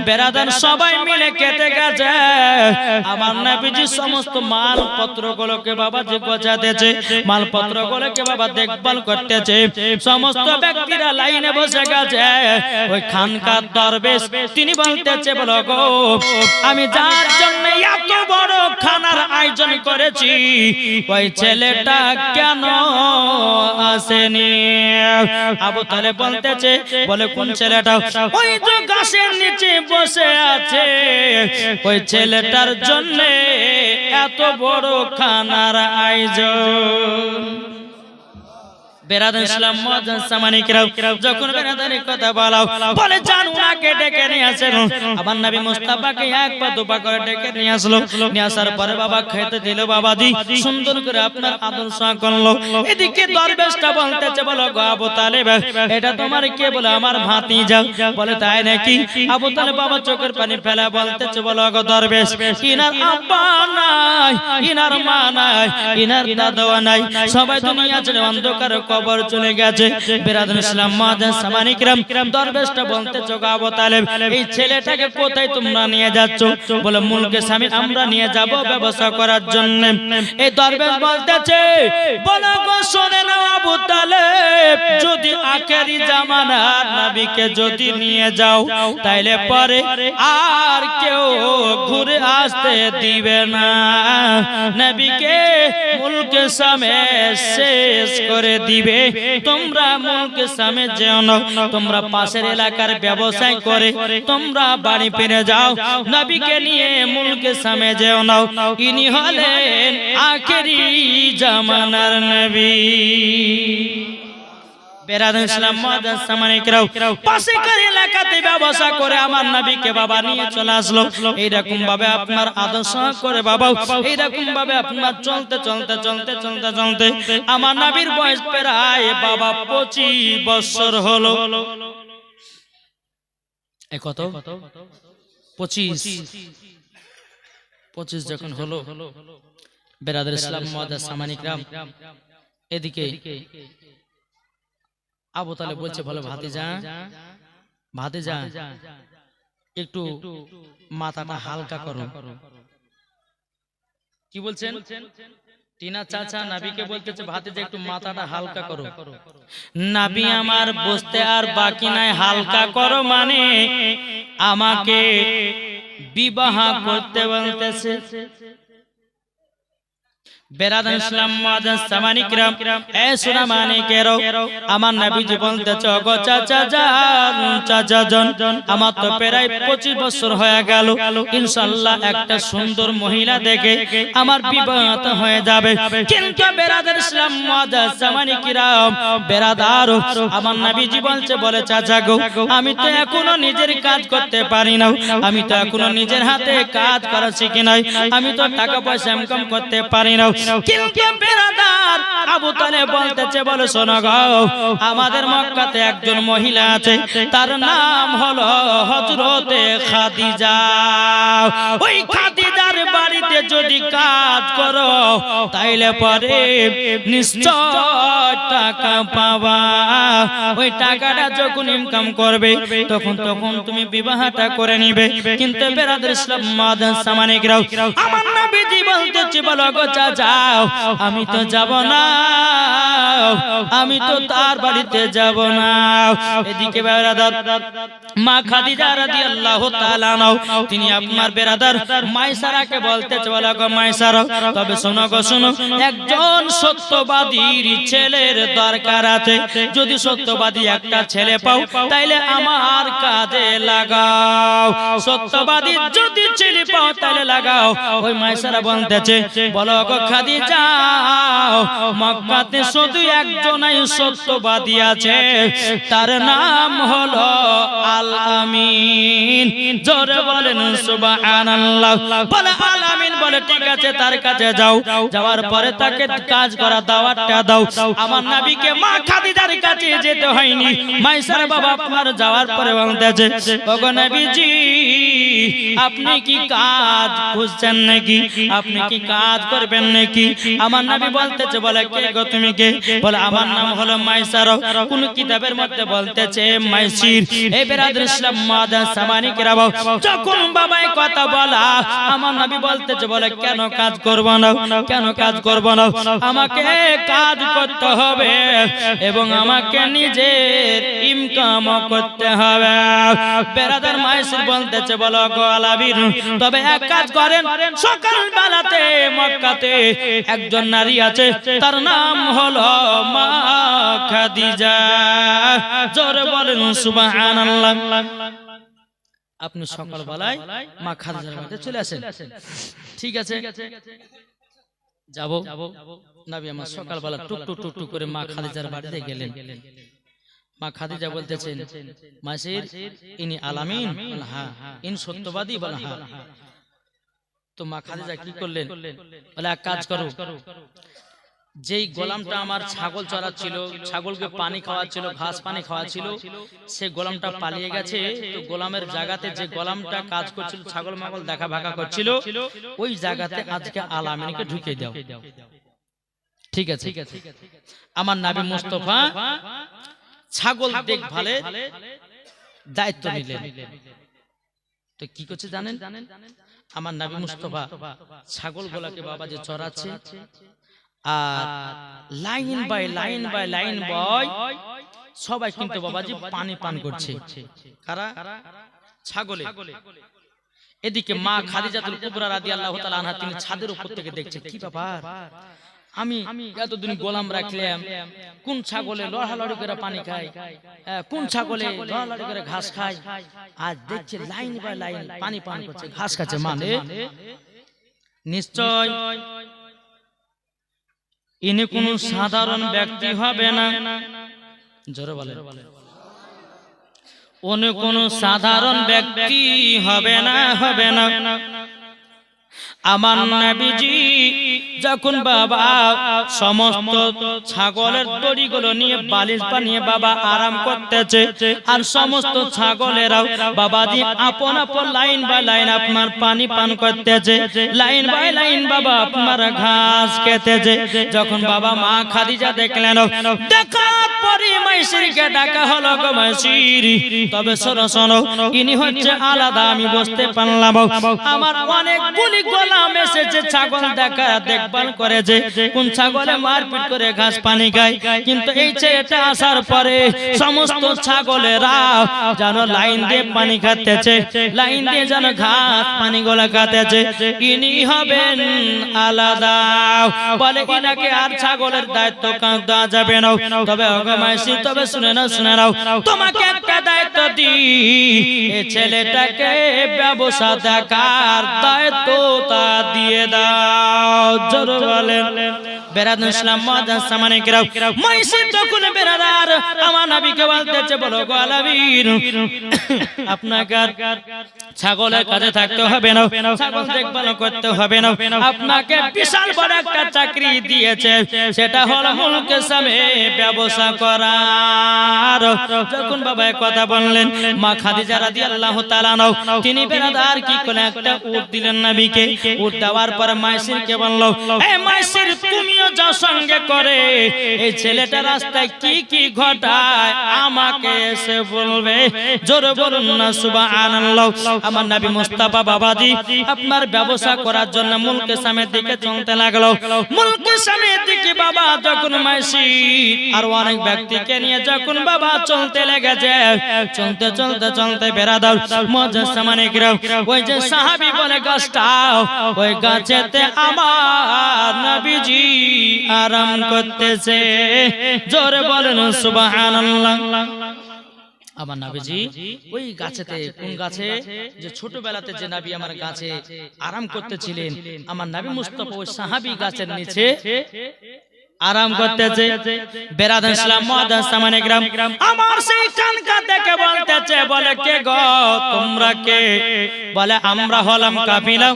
বেরাদার সবাই মিলে কেটে গেছে। আমার নবীজি সমস্ত মালপত্রগুলোকে বাবাজি গোছাতেছে, মালপত্রগুলোকে বাবা দেখভাল করতেছে। সমস্ত ব্যক্তিরা লাইনে বসে গেছে। ওই খানকার দরবেশ তিনি বলতেছে, বলো গো, আমি যার জন্য এত বড় খানার আয়োজন করেছি ওই ছেলেটা কেন আসেনি? আবু তালেব বলতেছে, বলে কোন ছেলেটা? ওই যে গাছের নিচে বসে আছে, ওই ছেলেটার জন্য এত বড় খানার আয়োজন। বেরাদার ইসলাম মুআজ্জাজ সামানিকরাও যখন বেরাদারের কথা বলাও, বলে জান উনাকে ডেকে নিয়ে আসেন। আমার নবী মুস্তাফাকে এক পা দুপা করে ডেকে নিয়ে আসলো। নিয়ে আসার পরে বাবা খেতে দিল, বাবাজি সুন্দর করে আপনার আদর্শ করলো। এদিকে দরবেশটা বলতেছে, বলো গো আবু তালেব, এটা তোমার কে? বলে আমার ভাতিজা। বলে তাই নাকি? আবু তালেব বাবা চোখের পানি ফেলা বলতেছে, বলো গো দরবেশ, ইনার আব্বা নাই, ইনার মা নাই, ইনার দাদা নাই, সবাই দুনিয়া ছেড়ে অন্ধকার কবর চলে গেছে। বেরাদার ইসলাম মুআজ্জাজ সামানিকরাম দরবেশটা বলতেছে, গো আবু তালেব, এই ছেলেটাকে কোথায় তোমরা নিয়ে যাচ্ছ? বলে মুলকে স্বামী আমরা নিয়ে যাব ব্যবসা করার জন্য। এই দরবেশ বলতেছে, বলো গো শুনে নাও আবু তালেব, যদি আখেরি জামানার নবীকে যদি নিয়ে যাও তাইলে পরে আর কেউ ঘুরে আসতে দিবে না। নবীকে মুলকে স্বামী শেষ করে দিবে। তোমরা মুলকে স্বামী যেও না, তোমরা পাশের এলাকার ব্যবসায় করে তোমরা বাড়ি ফিরে যাও। নবীকে নিয়ে মুলকে স্বামী যেও না। ইনি হলেন আখেরি জামানার নবী। বেরাদার ইসলাম মুআজ্জাজ সামানিকরাও পাশের এলাকাতে ব্যবসা করে আমার নবীকে বাবা নিয়ে চলে আসলো। এইরকম ভাবে আপনার আদর্শ করে বাবা, এইরকম ভাবে আপনার চলতে চলতে চলতে চলতে চলতে আমার নবীর বয়স প্রায় বাবা 25 বছর হলো। এ কত? 25 যখন হলো, বেরাদার ইসলাম মুআজ্জাজ সামানিকরাম এদিকে আবু তালেব বলছে, বলো ভাতিজা, ভাতিজা একটু মাথাটা হালকা করো। কি বলছেন? টিনা চাচা নবীকে বলতেছে, ভাতিজা একটু মাথাটা হালকা করো। নবী আমার বুঝতে আর বাকি নাই, হালকা করো মানে আমাকে বিবাহ করতে বলতেছে। বেরাদার ইসলাম মুআজ্জাজ সামানিকরাম এ সোনা মানিকেরও আমার নবীজি বলতেছে, ওগো চাচা জান, চাচা জান, আমার তো প্রায় 25 বছর হয়ে গেল, ইনশাআল্লাহ একটা সুন্দর মহিলা দেখে আমার বিবাহ হয়ে যাবে। কিন্তু বেরাদার ইসলাম মুআজ্জাজ সামানিকরাম বেরাদার আমার নবীজি বলছে, বলে চাচা গো, আমি তো এখনো নিজের কাজ করতে পারি না, আমি তো এখনো নিজের হাতে কাজ করা শিখি নাই, আমি তো টাকা পয়সা ইনকাম করতে পারি না। কিন্তু বেরাদার আবু তালেব বলতেছে, বলে শোনো গো, আমাদের মক্কাতে একজন মহিলা আছে, তার নাম হলো হযরতে খাদিজা। ওই খাদিজার বাড়িতে যদি কাজ করো তাইলে পরে নিশ্চয় টাকা পাবা। ওই টাকাটা যখন ইনকাম করবে তখন তুমি বিবাহটা করে নিবে। কিন্তু বেরাদার ইসলাম মুআজ্জাজ সামানিকরাও আমার নবীজি বলতেছে, বলো গো চাচা, আমি তো যাব না, আমি তো তার বাড়িতে যাব না। এদিকে বেরাদার মা খাদিজা রাদিয়াল্লাহু তাআলা আনহা তিনি আপনার বেরাদার মাইসারাকে বলতেছে, বলো গো মাইসারা, তবে শোনো গো শোনো, একজন সত্যবাদীর ছেলের দরকার আছে। যদি সত্যবাদী একটা ছেলে পাও তাইলে আমার কাজে লাগাও। সত্যবাদী যদি ছেলে পাও তাইলে লাগাও। ওই মাইসারা বলতেছে, বলো গো খাদিজা, মক্কাতে শুধু একজনই সত্যবাদী আছে, তার নাম হলো আল আমিন। জোরে বলেন সুবহানাল্লাহ। বলে আল আমিন, বলে ঠিক আছে তার কাছে যাও, যাওয়ার পরে তাকে কাজ করা দাওয়াতটা দাও। আমার নবীকে মা খাদিজার কাছে যেতে হয়নি। মাইসার বাবা আপনার যাওয়ার পরে বলতেছে, ওগো নবীজি আপনি কি কাজ খুঁজছেন নাকি, আপনি কি কাজ করবেন নাকি? আমার নবী বলতেছে, বলে কে গো তুমি কে? বলে আমার নাম হলো মাইসার। কোন কিতাবের মধ্যে বলতেছে মাইসির। এই বেরাদর ইসলাম মাদান সামানিকেরা, যখন বাবাই কথা বলা, আমার নবী বলতেছে, বলে কেন কাজ করব না, কেন কাজ করব না? আমাকে কাজ করতে হবে এবং আমাকে নিজের ইনকাম করতে হবে। বেরাদার মাইসির বলতেছে, বলো গো আলাবির, তবে এক কাজ করেন, সকাল বেলাতে মক্কাতে একজন নারী আছে, তার নাম হলো মা খাদিজা। জোরে বলেন সুবহানাল্লাহ। আপনি সকালবেলায় মা খাদিজার বাড়িতে চলে আসেন। ঠিক আছে, যাব। নবী আমার সকালবেলা টুক টুক টুক টুক করে মা খাদিজার বাড়িতে গেলেন। মা খাদিজা বলতেছেন, মাসির ইনি আলামিন? হ্যাঁ। ইন সত্যবাদী? বলে হ্যাঁ। তো মা খাদিজা কি করলেন? বলে এক কাজ করো, যেই গোলামটা আমার ছাগল চড়াচ্ছিল, ছাগলকে পানি খাওয়াচ্ছিল, ঘাস পানি খাওয়াচ্ছিল, সে গোলামটা পালিয়ে গেছে। তো গোলামের জায়গাতে যে গোলামটা কাজ করছিল, ছাগল মাগল দেখা ভাগা করছিল, ওই জায়গাতে আজকে আলামিনকে ঢুকিয়ে দাও। ঠিক আছে। আমার নবী মুস্তাফা ছাগল দেখভালের দায়িত্ব নিলেন। তো কি করছে জানেন? আমার নবী মুস্তাফা ছাগলগুলোকে বাবা যে চড়াচ্ছে, আর line by line by line by সবাই কিন্তু বাবাজি পানি পান করছে। কারা? ছাগলে। এদিকে মা খাদিজাতুল কুবরা রাদিয়াল্লাহু তাআলা আনহা তিনি ছাদের উপর থেকে দেখছে, কি ব্যাপার, আমি এতদিন গোলাম রাখলাম, কোন ছাগলে লড়ালড়ি করে পানি খায়, কোন ছাগলে লড়ালড়ি করে ঘাস খায়, আজ দেখছে লাইন বাই লাইন পানি পান করছে, ঘাস খাচ্ছে। মানে নিশ্চয় ইনি কোন সাধারণ ব্যক্তি হবে না। জোরে বলেন, উনি কোন সাধারণ ব্যক্তি হবে না, হবে না। আমার নবীজি যখন বাবা সমস্ত ছাগলের দড়িগুলো নিয়ে বালিশ বানিয়ে বাবা আরাম করতেছে, আর সমস্ত ছাগলেরাও বাবাজি আপন আপন লাইন বাই লাইন আপনার পানি পান করতেছে, লাইন বাই লাইন বাবা আপনার ঘাস খেতেছে। যখন বাবা মা খাদিজা দেখলেন, দেখার পরে মাইসিরকে ডাকা হলো, গো মাইসির, তবে শোনো শোনো, ইনি হচ্ছে আলাদা, আমি বুঝতে পারলাম। আমার অনেকগুলি গোলাম এসেছে, ছাগল দেখা দেখভাল করেছে, কোন ছাগলে মারপিট করে ঘাস পানি খায়, কিন্তু এই ছেলেটা আসার পরে সমস্ত ছাগলেরা যেন লাইন দিয়ে পানি খাতেছে, লাইন দিয়ে যেন ঘাস পানি গুলা খাতেছে। ইনি হবেন আলাদা। বলে ইনাকে আর ছাগলের দায়িত্ব দেওয়া যাবে না। তবে মাইসি, তবে শুনে নাও, শুনে নাও, তোমাকে একটা দায়িত্ব দিই, এই ছেলেটাকে ব্যবসা দেখার দায়িত্ব তা দিয়ে দাও। জোরে বলেন। বেরাদর ইসলাম মাদান সামানিকেরা, মাইসি তখন বেরাদার আমার নবীকে বলতেছে, বলো গো আলামিন, আপনাকে ছাগলের কাছে থাকতে হবে না, ছাগল দেখভাল করতে হবে না, আপনাকে বিশাল বড় একটা চাকরি দিয়েছে, সেটা হলো মুলকে সামে ব্যবসা করার। যখন বাবা কথা বললেন, মা খাদিজা রাদিয়াল্লাহু তাআলা আনহা তিনি বেরাদার কি করে একটা উট দিলেন নবীকে। উট দেওয়ার পর মাইসিরকে বলল, এই মাইসির, তুমিও যাও সঙ্গে করে, এই ছেলেটা রাস্তায় কি কি ঘটায় আমাকে এসে বলবে। জোরে বলুন না সুবহানাল্লাহ। আমার নবী মুস্তাফা বাবাজি আপনার ব্যবসা করার জন্য মুলকে সামের দিকে চলতে লাগলো। মুলকে সামের দিকে বাবা যখন মাইসি আর অনেক ব্যক্তিকে নিয়ে যখন বাবা চলতে লেগেছে, চলতে চলতে চলতে বেরাদার মুআজ্জাজ সামানিকরা, ওই যে সাহাবী বলে গাছটা, ওই গাছেতে আমার নবীজি আরাম করতেছে। জোরে বলেন সুবহানাল্লাহ। আমার নবীজি ওই গাছেতে, কোন গাছে, যে ছোটবেলাতে যে নবী আমার গাছে আরাম করতেছিলেন, আমার নবী মুস্তাফা ওই সাহাবী গাছের নিচে আরাম করতেছে। বেরাদার ইসলাম মুআদ্দাস সামানে গ্রাম, আমার সেই খানকা থেকে বলতেছে, বলে কে গো তোমরা কে? বলে আমরা হলাম কাফিলা,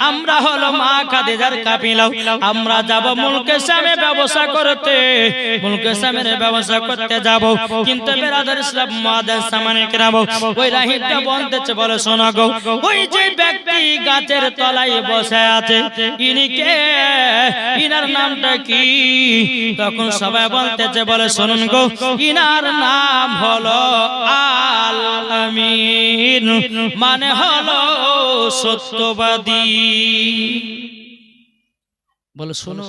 আমরা হলো মা খাদিজার কাফিলা, আমরা যাব মুলকে শামে ব্যবসা করতে, মুলকে শামের ব্যবসা করতে যাব। কিন্তু বেরাদার ইসলাম মুআদ্দাস সামানে গ্রাম, ওই রাহিবটা বলতেছে, বলে শোনো গো, ওই যে ব্যক্তি গাছের তলায় বসে আছে ইনি কে? ইনার নামটা কি? তখন সবাই বলতেছে, বলে শুনুন গো, ইনার নাম হলো আল আমিন, মানে হলো সত্যবাদী। বলে শোনো,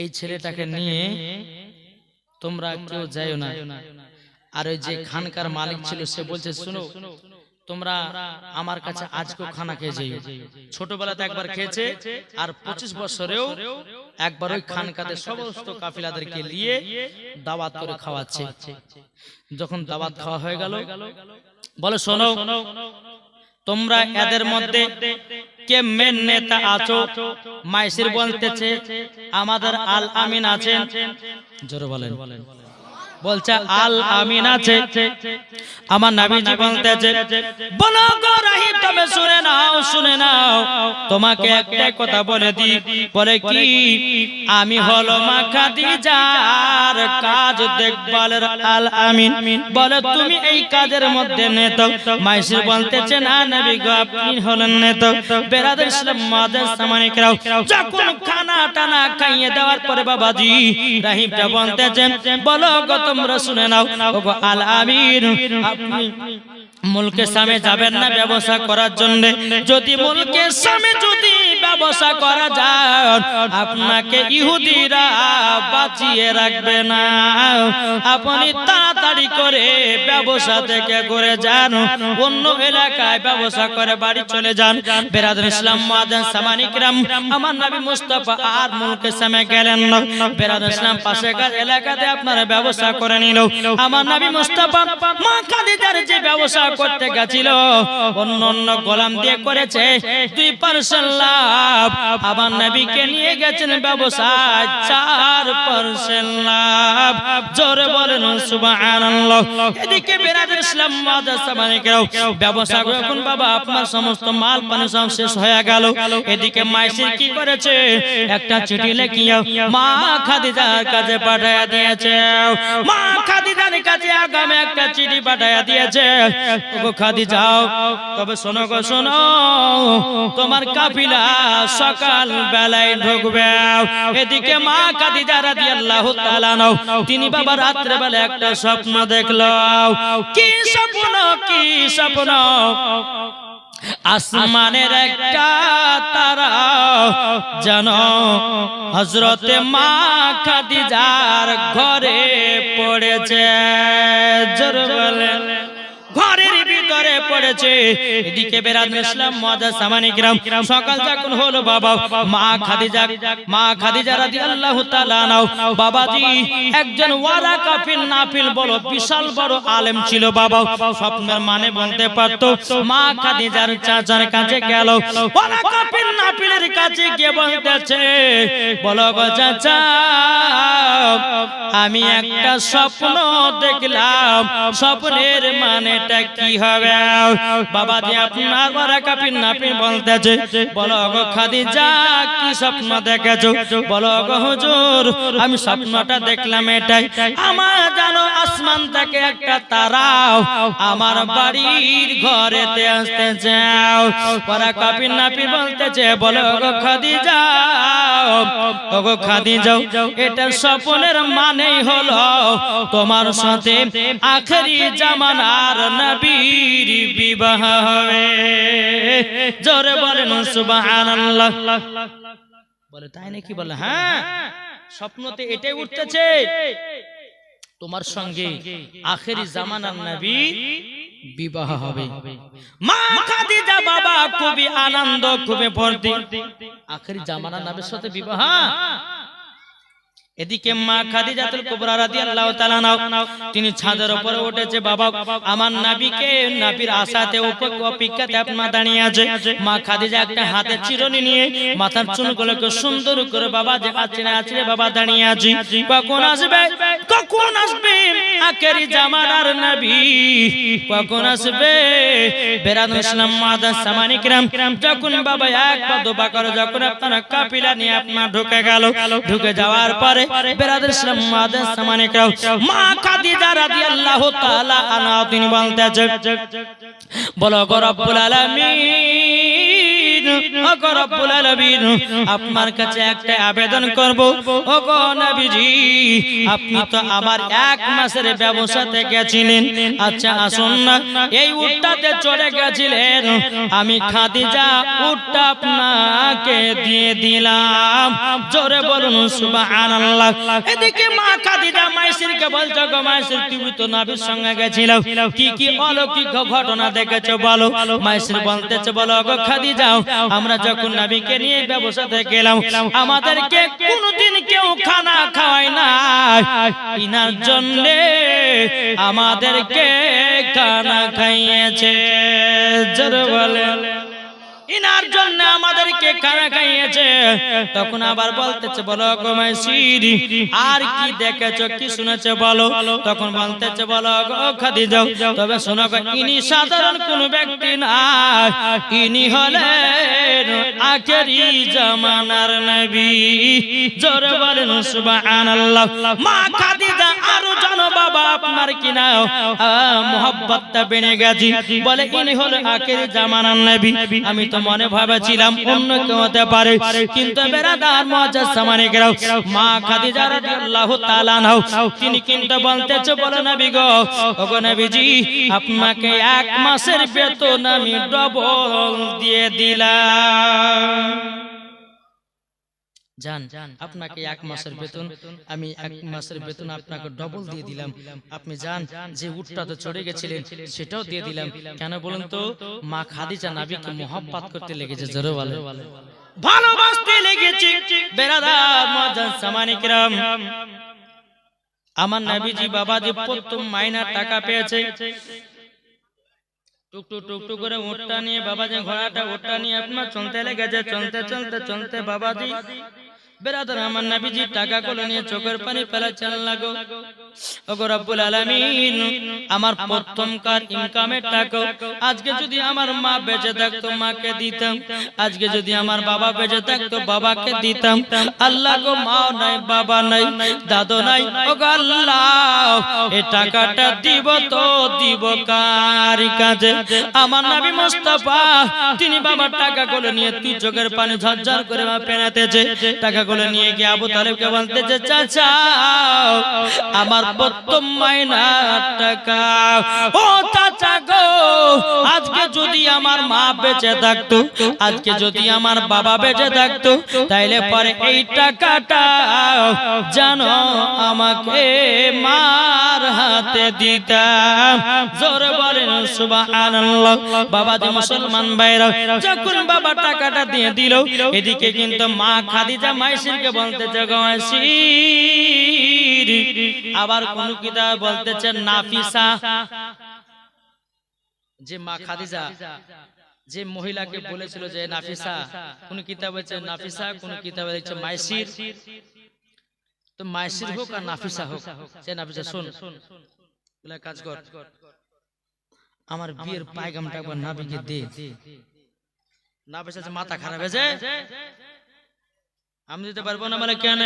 এই ছেলেটাকে নিয়ে তোমরা কেউ যাইও না। আর ওই যে খানকার মালিক ছিল সে বলছে, শুনো তোমরা আমার কাছে আজকেও খানা খেয়ে যাইও। ছোটবেলাতে একবার খেয়েছে, আর 25 বছরেও একবার ওই খানকাতে সমস্ত কাফিলাদেরকে নিয়ে দাওয়াত করে খাওয়াচ্ছে। যখন দাওয়াত খাওয়া হয়ে গেল, বলে শোনো তোমরা এদের মধ্যে কে মেন নেতা আছো? মাইসির বলতেছে আমাদের আল আমিন আছেন। জোরে বলেন। বলছে আল আমিন আছে। আমার নবীজি বলতেছে, বলো গো রাহিব, তুমি শুনে নাও, শুনে নাও, তোমাকে একটা কথা বলে দি। বলে কি? আমি হলো মা খাদিজার কাজ দেখভালের আল আমিন। বলে তুমি এই কাজের মধ্যে নেতা? মাইসির বলতেছে, না নবী গো, আপনি হলেন নেতা। বেরাদার ইসলাম মুআদ্দাস সামানে কেরাও, যখন খানা টানা খাইয়ে দেওয়ার পরে বাবাজি রাহিবটা বলতেছে, বলো গো তোমরা শুনে নাও, ওগো আল আমিন, আপনি মুলকে শামে যাবেন না ব্যবসা করার জন্য? যদি মুলকে শামে যদি ব্যবসা করা যায়, আপনাকে ইহুদিরা বাঁচিয়ে রাখবে না। আপনি তাড়াতাড়ি করে ব্যবসা থেকে ঘুরে যান, অন্য এলাকায় ব্যবসা করে বাড়ি চলে যান। বেরাদার ইসলাম মুআদ্দাস সামানে কিরাম, আমার নবী মুস্তাফা আর মুলকে শামে গেলেন না। বেরাদার ইসলাম পাশেকার এলাকাতে আপনারা ব্যবসা করে নিল। আমার নবী মুস্তাফা মা খাদিজার যে ব্যবসা করতে গেছিল, অন্য অন্য গোলাম দিয়ে করেছে 2% লাভ। আমার নবীকে নিয়ে গেছেন ব্যবসায় 4% লাভ। জোরে বলেন সুবহানাল্লাহ। এদিকে বেরাদার ইসলাম মুআদ্দাস সামানে কেরাও, ব্যবসা যখন বাবা আপনার সমস্ত মাল পানি সব শেষ হয়ে গেল, এদিকে মাইসির কি করেছে? একটা চিঠি লিখিয়ে মা খাদিজার কাছে পাঠিয়ে দিয়েছে। মা খাদিজার কাছে আগামী একটা চিঠি পাঠিয়ে দিয়েছে, ওগো খাদিজাও, তবে শোনো গো শোনো, তোমার কাফিলা সকাল বেলায় ঢুকবে। এদিকে মা খাদিজা রাদিয়াল্লাহু তাআলা আনহা, তিনি বাবা রাত্রে বেলা একটা স্বপ্ন দেখলো। কি স্বপ্ন? কি স্বপ্ন? আসমানের একটা তারা যেন হযরতে মা খাদিজার ঘরে পড়েছে। জোরে বলেন, ঘরের ভিতরে পড়েছে। এদিকে বেরাদার ইসলাম মুআদ্দাস সামানে কিরাম, সকাল যখন হলো বাবা মা খাদিজা রাদিয়াল্লাহু তাআলা আনহা, বাবাজি একজন ওয়ারাকা বিন নাফিল বড় বিশাল বড় আলেম ছিল বাবা, স্বপ্নের মানে বলতে পারতো। মা খাদিজার চাচার কাছে গেল, ওয়ারাকা বিন নাফিলের কাছে গিয়ে বলতেছে, বলো গো চাচা, আমি একটা স্বপ্ন দেখলাম, স্বপ্নের মানেটা কি হবে? বাবাজি আপনার ওয়ারাকা বিন নাফিল বলতেছে, বলো গো খাদিজা, কি স্বপ্ন দেখেছো? বলো গো হুজুর, আমি স্বপ্নটা দেখলাম এটাই, আমার জানো আসমান থেকে একটা তারা আমার বাড়ির ঘরেতে আসতেছে। ওয়ারাকা বিন নাফিল বলতেছে, বলো গো খাদিজা, ওগো খাদিজা, এটা স্বপ্নের মানেই হলো তোমার সাথে আখেরি জামানার নবীর বিবাহ হবে। জোরে বলেন সুবহানাল্লাহ। বলে তাই নাকি? বলে হ্যাঁ, স্বপ্নতে এটাই উঠতেছে, তোমার সঙ্গে আখেরি জামানার নবী বিবাহ হবে। মা খাদিজা বাবা খুবই আনন্দ, খুবই ফুর্তি, আখেরি জামানার নবীর সাথে বিবাহ। এদিকে মা খাদিজাতুল কুবরা রাদিয়াল্লাহু তাআলা আনহা তিনি ছাদের উপরে উঠেছে। বাবা আমার নবীকে নবীর আশাতে অপেক্ষাতে আপনারা দাঁড়িয়ে আছে। মা খাদিজা একটা হাতে চিরুনি নিয়ে মাথার চুলগুলোকে সুন্দর করে বাবা যে আছড়ে বাবা দাঁড়িয়ে আছে। কখন আসবে আখেরি জামানার নবী, কখন আসবে? বেরাদুল ইসলাম মাদার সামানি কিরাম, যখন বাবা এক পা দুপা করে যখন আপনারা কাফিলা নিয়ে আপনারা ঢুকে যাওয়ার পরে বেরাদুল ইসলাম মাদার সামানি কিরাম মা খাদিজা রাদিয়াল্লাহু তাআলা আনহা তিনি বলতেছেন, বলো গো রব্বুল আলামিন, ও গো রব্বুল আলামিন, আপনার কাছে একটা আবেদন করব। ও গো নবীজি, আপনি তো আমার এক মাসের ব্যবসা থেকে ছিলেন, আচ্ছা আসুন না এই উটটাতে চলে গেছিলেন, আমি খাদিজা উটটা আপনাকে দিয়ে দিলাম। জোরে বলুন সুবহানাল্লাহ। এদিকে মা খাদিজা মাইসিরকে বলছো, গো মাইসির তুমি তো নবীর সঙ্গে গেছিলে, কি কি অলৌকিক ঘটনা দেখেছো বলো? মাইসির বলতেছে, বলো গো খাদিজা, আমরা যখন নবীকে নিয়ে ব্যবসাতে গেলাম আমাদেরকে কোনদিন কেউ খানা খাওয়ায় না, ইনার জন্য আমাদেরকে খানা খাইয়েছে। জোরে বলে, ইনার জন্য আমাদেরকে খানা খাইয়েছে। তখন আবার বলতেছে, বলো গো মাইসির, আর কি দেখেছো কি শুনেছো বলো? তখন বলতেছে, বলো গো খাদিজা, তবে শোনো গো, ইনি সাধারণ কোন ব্যক্তি না, ইনি হলেন আখেরি জামানার নবী। জোরে বলেন সুবহানাল্লাহ। মা খাদিজা আরো জানো বাবা আপনার কি না মোহাব্বতটা বেড়ে গেছে, বলে ইনি হলেন আখেরি জামানার নবী। আমি তো মনে ভাবেছিলাম অন্য কেউ হতে পারে, কিন্তু বেরাদার মুআজ্জাজ সামানে কেরাও মা খাদিজা রাদিয়াল্লাহু তাআলা আনহা তিনি কিন্তু বলতেছে, বলে নবী গো, ওগো নবীজি, আপনাকে এক মাসের বেতন আমি ডবল দিয়ে দিলাম। জান, আপনাকে এক মাসের বেতন আমি আপনাকে ডবল দিয়ে দিলাম। আপনি জান যে উটটা তো চড়ে গেছিলেন সেটাও দিয়ে দিলাম। কেন বলুন তো? মা খাদিজা নবীকে মোহাব্বত করতে লেগেছে। জোরে বলে, ভালোবাসতে লেগেছে। বেরাদার মুআজ্জাজ সামানি কিরাম, আমার নবীজি বাবাজি প্রথম মাইনার টাকা পেয়েছে। টুকটু করে উটটা নিয়ে বাবাজি, ঘোড়াটা উটটা নিয়ে আপনার চলতে লেগেছে। চলতে বাবাজি বেরাদার আমার নবীজি টাকাগুলো নিয়ে চোখের পানি ফেলাচ্ছেন। লাগো ওগো রব্বুল আলামিন, আমার প্রথমকার ইনকামের টাকা আজকে যদি আমার মা বেঁচে থাকতো মাকে দিতাম, আজকে যদি আমার বাবা বেঁচে থাকতো বাবাকে দিতাম। আল্লাহ গো, মা নাই, বাবা নাই, দাদু নাই, ওগো আল্লাহ, এই টাকাটা দিব তো দিব কার কাছে? আমার নবী মুস্তাফা তিনি বাবার টাকাগুলো নিয়ে তুই চোখের পানি ঝরঝর করে পেনাতেছে। টাকাগুলো নিয়ে গিয়ে আবু তালেবকে বলতেছে, চাচা আমার প্রথম মাইনার টাকা। ও চাচা গো, আজকে যদি আমার মা বেঁচে থাকতো, আজকে যদি আমার বাবা বেঁচে থাকতো, তাইলে পরে এই টাকাটা জানো আমাকে মার হাতে দিতাম। জোরে বলেন সুবহানাল্লাহ। বাবা যে মুসলমান ভাইরা যখন বাবা টাকাটা দিয়ে দিল, এদিকে কিন্তু মা খাদিজা মাইসিরকে বলতেছে, গো মাইসির, আবার কোন কিতাব বলতেছে নাফিসা। যে মা খাদিজা যে মহিলাকে বলেছিল যে নাফিসা, কোন কিতাব হচ্ছে নাফিসা, কোন কিতাব হচ্ছে মাইসির। তো মাইসির হোক আর নাফিসা হোক, সে নাফিসা শোন বলে কাজ কর, আমার বিয়ের পায়গামটা একবার নাবিকে দে। নাফিসা মাথা খারাপ হয়েছে, আমি দিতে পারবো না। বলে কেন?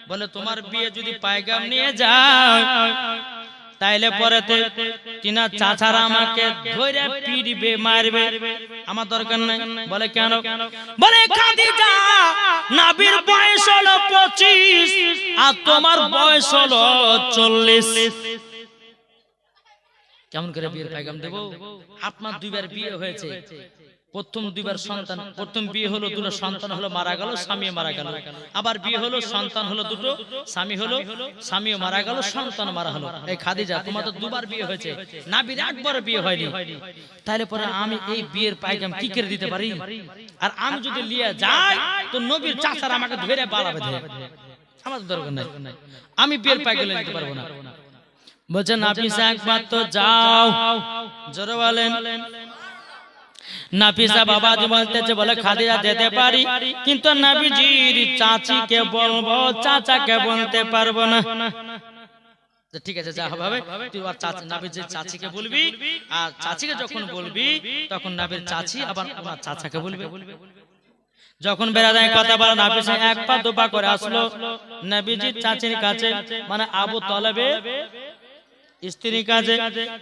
বলে তোমার বিয়ে যদি পায়গাম নিয়ে যায় তাইলে পরেতে তিনা চাচারা আমাকে ধরে পিটবে, মারবে, আমার দরকার নাই। বলে কেন? বলে খাদিজা নবীর বয়স হলো 25 আর তোমার বয়স হলো 40। কেমন করে বিয়ের পায়গাম দেব? আপনার দুইবার বিয়ে হয়েছে, প্রথম দুইবার সন্তান, প্রথম বিয়ে হলো দুটো সন্তান হলো মারা গেল, স্বামী মারা গেল। আবার বিয়ে হলো সন্তান হলো দুটো, স্বামীও মারা গেল, সন্তান মারা হলো। এই খাদিজা তোমার তো দুবার বিয়ে হয়েছে, নবীর একবার বিয়ে হয়নি। তাহলে পরে আমি এই বিয়ের পায়গাম কি করে দিতে পারি? আর আমি যদি লিয়ে যাই তো নবীর চাচারা আমাকে ধরে বাড়াবে। আমার দরকার নাই, আমি বিয়ের পায়গামে যেতে পারবো না। বলছেন নাফিসা একবার তো যাও, জোরে বলেন। নাফিসা বাবাজি বলতেছে, বলে খাদিজা যেতে পারি, কিন্তু নবীজির চাচিকে বলবো, চাচাকে বলতে পারবো না। ঠিক আছে, যা হবে তুই আর চাচি, নবীজির চাচিকে বলবি, আর চাচিকে যখন বলবি তখন নবীর চাচি আবার ওনার চাচাকে বলবে। যখন বেরাদায় কথা বলা, নাফিসা এক পা দুপা করে আসলো নবীজির চাচির কাছে, মানে আবু তালেবের স্ত্রীর কাছে।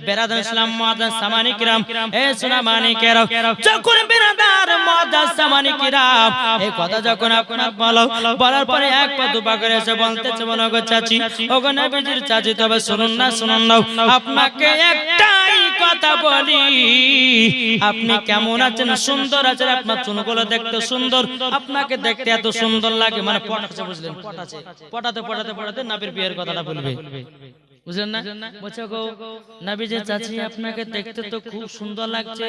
বেরাদার ইসলাম মুআজ্জাজ সামানি কিরাম, এ সোনা মানিকেরা, যখন বেরাদার মুআজ্জাজ সামানি কিরাম এই কথা যখন আপনার বলো, বলার পরে এক পা দুপা করে এসে বলতেছে, বলো গো চাচি, ও গো নবীজির চাচি, তবে শুনুন না, শুনুন না, আপনাকে একটাই কথা বলি, আপনি কেমন আছেন? সুন্দর আছেন, আপনার চুলগুলো দেখতে সুন্দর, আপনাকে দেখতে এত সুন্দর লাগে, মানে পটাচ্ছে, বুঝলেন, পটাচ্ছে, পটাতে পটাতে পটাতে নবীর বিয়ের কথাটা বলবে, বুঝলেন না? বলছে গো নবীজির চাচি, আপনাকে দেখতে তো খুব সুন্দর লাগছে,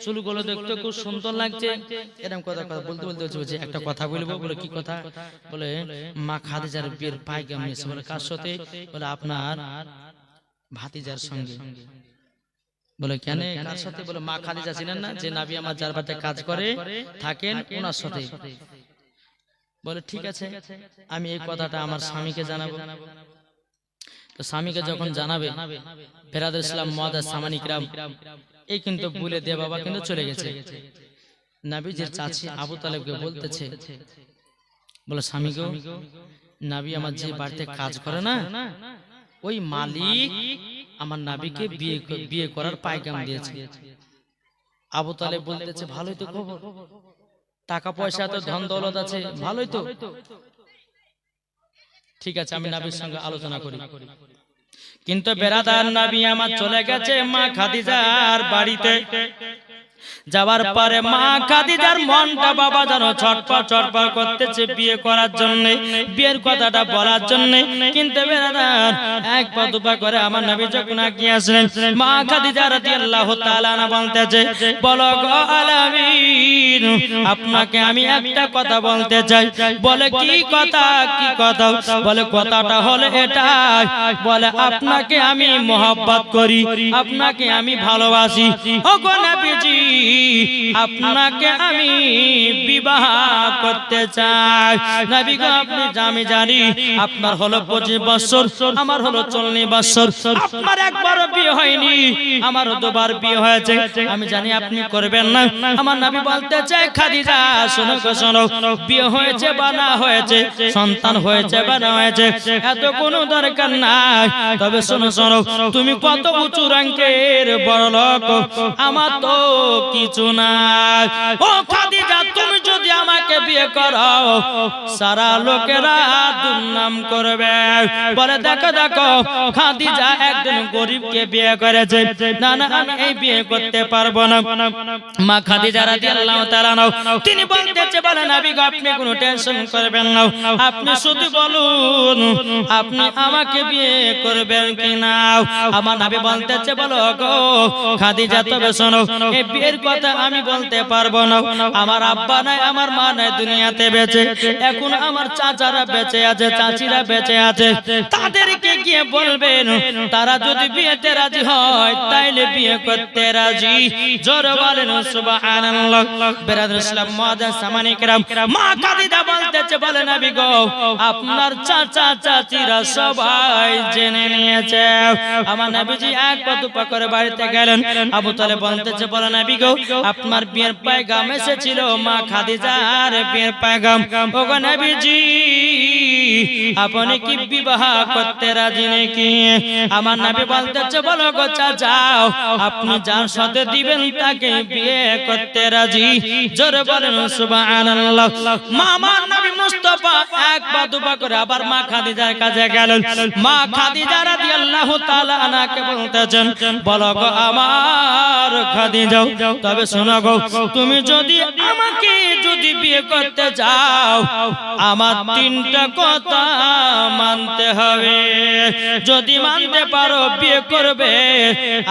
চুলগুলো দেখতে খুব সুন্দর লাগছে, এরকম কথা বলতে বলতে বলছে একটা কথা বলবো। বলে কি কথা? বলে মা খাদিজার বিয়ের পায়গাম এসে। বলে কার সাথে? বলে আপনার ভাতিজার সঙ্গে। বলে কেন, কার সাথে? বলে মা খাদিজা ছিলেন না, যে নবী আমার যার বাড়িতে কাজ করে থাকেন, ওনার সাথে। বলে ঠিক আছে, আমি এই কথাটা আমার স্বামীকে জানাবো। তো স্বামীকে যখন জানাবে, বেরাদার ইসলাম মুআজ্জাজ সামানি কিরাম এই কিন্তু বলে দে বাবা কিন্তু চলে গেছে। নবীজির চাচি আবু তালেবকে বলতেছে, বলে স্বামী গো, নবী আমার যে বাড়িতে কাজ করে না, ওই মালিক আমার নবীকে বিয়ে করার পায়গাম দিয়েছে। আবু তালেব বলতেছে, ভালোই তো খবর, টাকা পয়সা তো ধন দৌলত আছে, ভালোই তো, ঠিক আছে, আমি নবীর সঙ্গে আলোচনা করি। কিন্তু বেরাদার নবী আমার চলে গেছে মা খাদিজার বাড়িতে। যাওয়ার পরে মা খাদিজার মনটা বাবা জানো ছটফট ছটফট করতেছে বিয়ে করার জন্য, বিয়ের কথাটা বলার জন্য। কিন্তু বেরাদার এক পা দুপা করে আমার নবী যখন আগিয়ে আসলেন, মা খাদিজা রাদিয়াল্লাহু তাআলা আনহা বলতেছে, বলো গো আলামিন, আপনাকে আমি একটা কথা বলতে চাই। বলে কি কথা? কি কথা? বলে কথাটা হলো এটাই, বলে আপনাকে আমি মহব্বত করি, আপনাকে আমি ভালোবাসি। ও গো নবীজি, আপনাকে আমি বিবাহ করতে চাই। নবী গো, আপনি আমি জানি আপনার হলো 25 বছর, আমার হলো 40 বছর, আপনার একবারও বিয়ে হয়নি, আমারও দুবার বিয়ে হয়েছে, আমি জানি আপনি করবেন না। আমার নবী বলতে চাই, খাদিজা শোনো গো শোনো, বিয়ে হয়েছে বা না হয়েছে, সন্তান হয়েছে বা না হয়েছে, এত কোনো দরকার নাই। তবে শোনো শোনো, তুমি কত উঁচু রঙের বড় লোক, আমার তো কিছু নাই। ও খাদিজা, তুমি যদি আমাকে বিয়ে করো, সারা লোকেরা দুর্নাম করবে, বলে দেখো দেখো খাদিজা একজন গরিবকে বিয়ে করেছে, না না আমি এই বিয়ে করতে পারবো না। মা খাদিজা রাদিয়াল্লাহু তাআলা তিনি বলতেছে, বলে নবী গো, আপনি কোনো টেনশন করবেন না, আপনি শুধু বলুন আপনি আমাকে বিয়ে করবেন কিনা। আমার নবী বলতেছে, বলো গো খাদিজা, তবে শোনো, এই বিয়ের কথা আমি বলতে পারবো না, আমার আব্বা নাই, আমার মা নাই দুনিয়াতে বেঁচে, এখন আমার চাচারা বেঁচে আছে, চাচিরা বেঁচে আছে, তাদেরকে গিয়ে বলবেন, তারা যদি বিয়েতে রাজি হয় তাইলে বিয়ে করতে রাজি। জোরে বলেন সুবহানাল্লাহ। বেরাদার ইসলাম মুআজ্জাজ সামানি কিরাম, মা খাদিজা বলতেছে, বলে নবী গো, আপনার চাচা চাচিরা সবাই জেনে নিয়েছে। আমার নবীজি এক পা দুপা করে বাড়িতে গেলেন। আবু তালেব বলতেছে, বলে নবী গো, আপনার বিয়ের পায়গাম এসেছিল, মা খাদিজার বিয়ের পায়গাম। ও গো নবীজি, আপনি কি বিবাহ করতে রাজি নাকি? আমার নবী বলতেছে, বলো গো চাচা, আপনি যার সাথে দিবেন তাকে বিয়ে করতে রাজি। জোরে বলেন সুবহানাল্লাহ। আমার নবী মুস্তাফা এক পা দুপা করে আবার মা খাদিজার কাছে গেলেন। মা খাদিজা রাদিয়াল্লাহু তাআলা আনহাকে বলতেছেন, বলো গো আমার খাদিজা, তবে শোনো গো, তুমি যদি আমাকে যদি বিয়ে করতে চাও, আমার 3টা কথা মানতে হবে। যদি মানতে পারো বিয়ে করবে,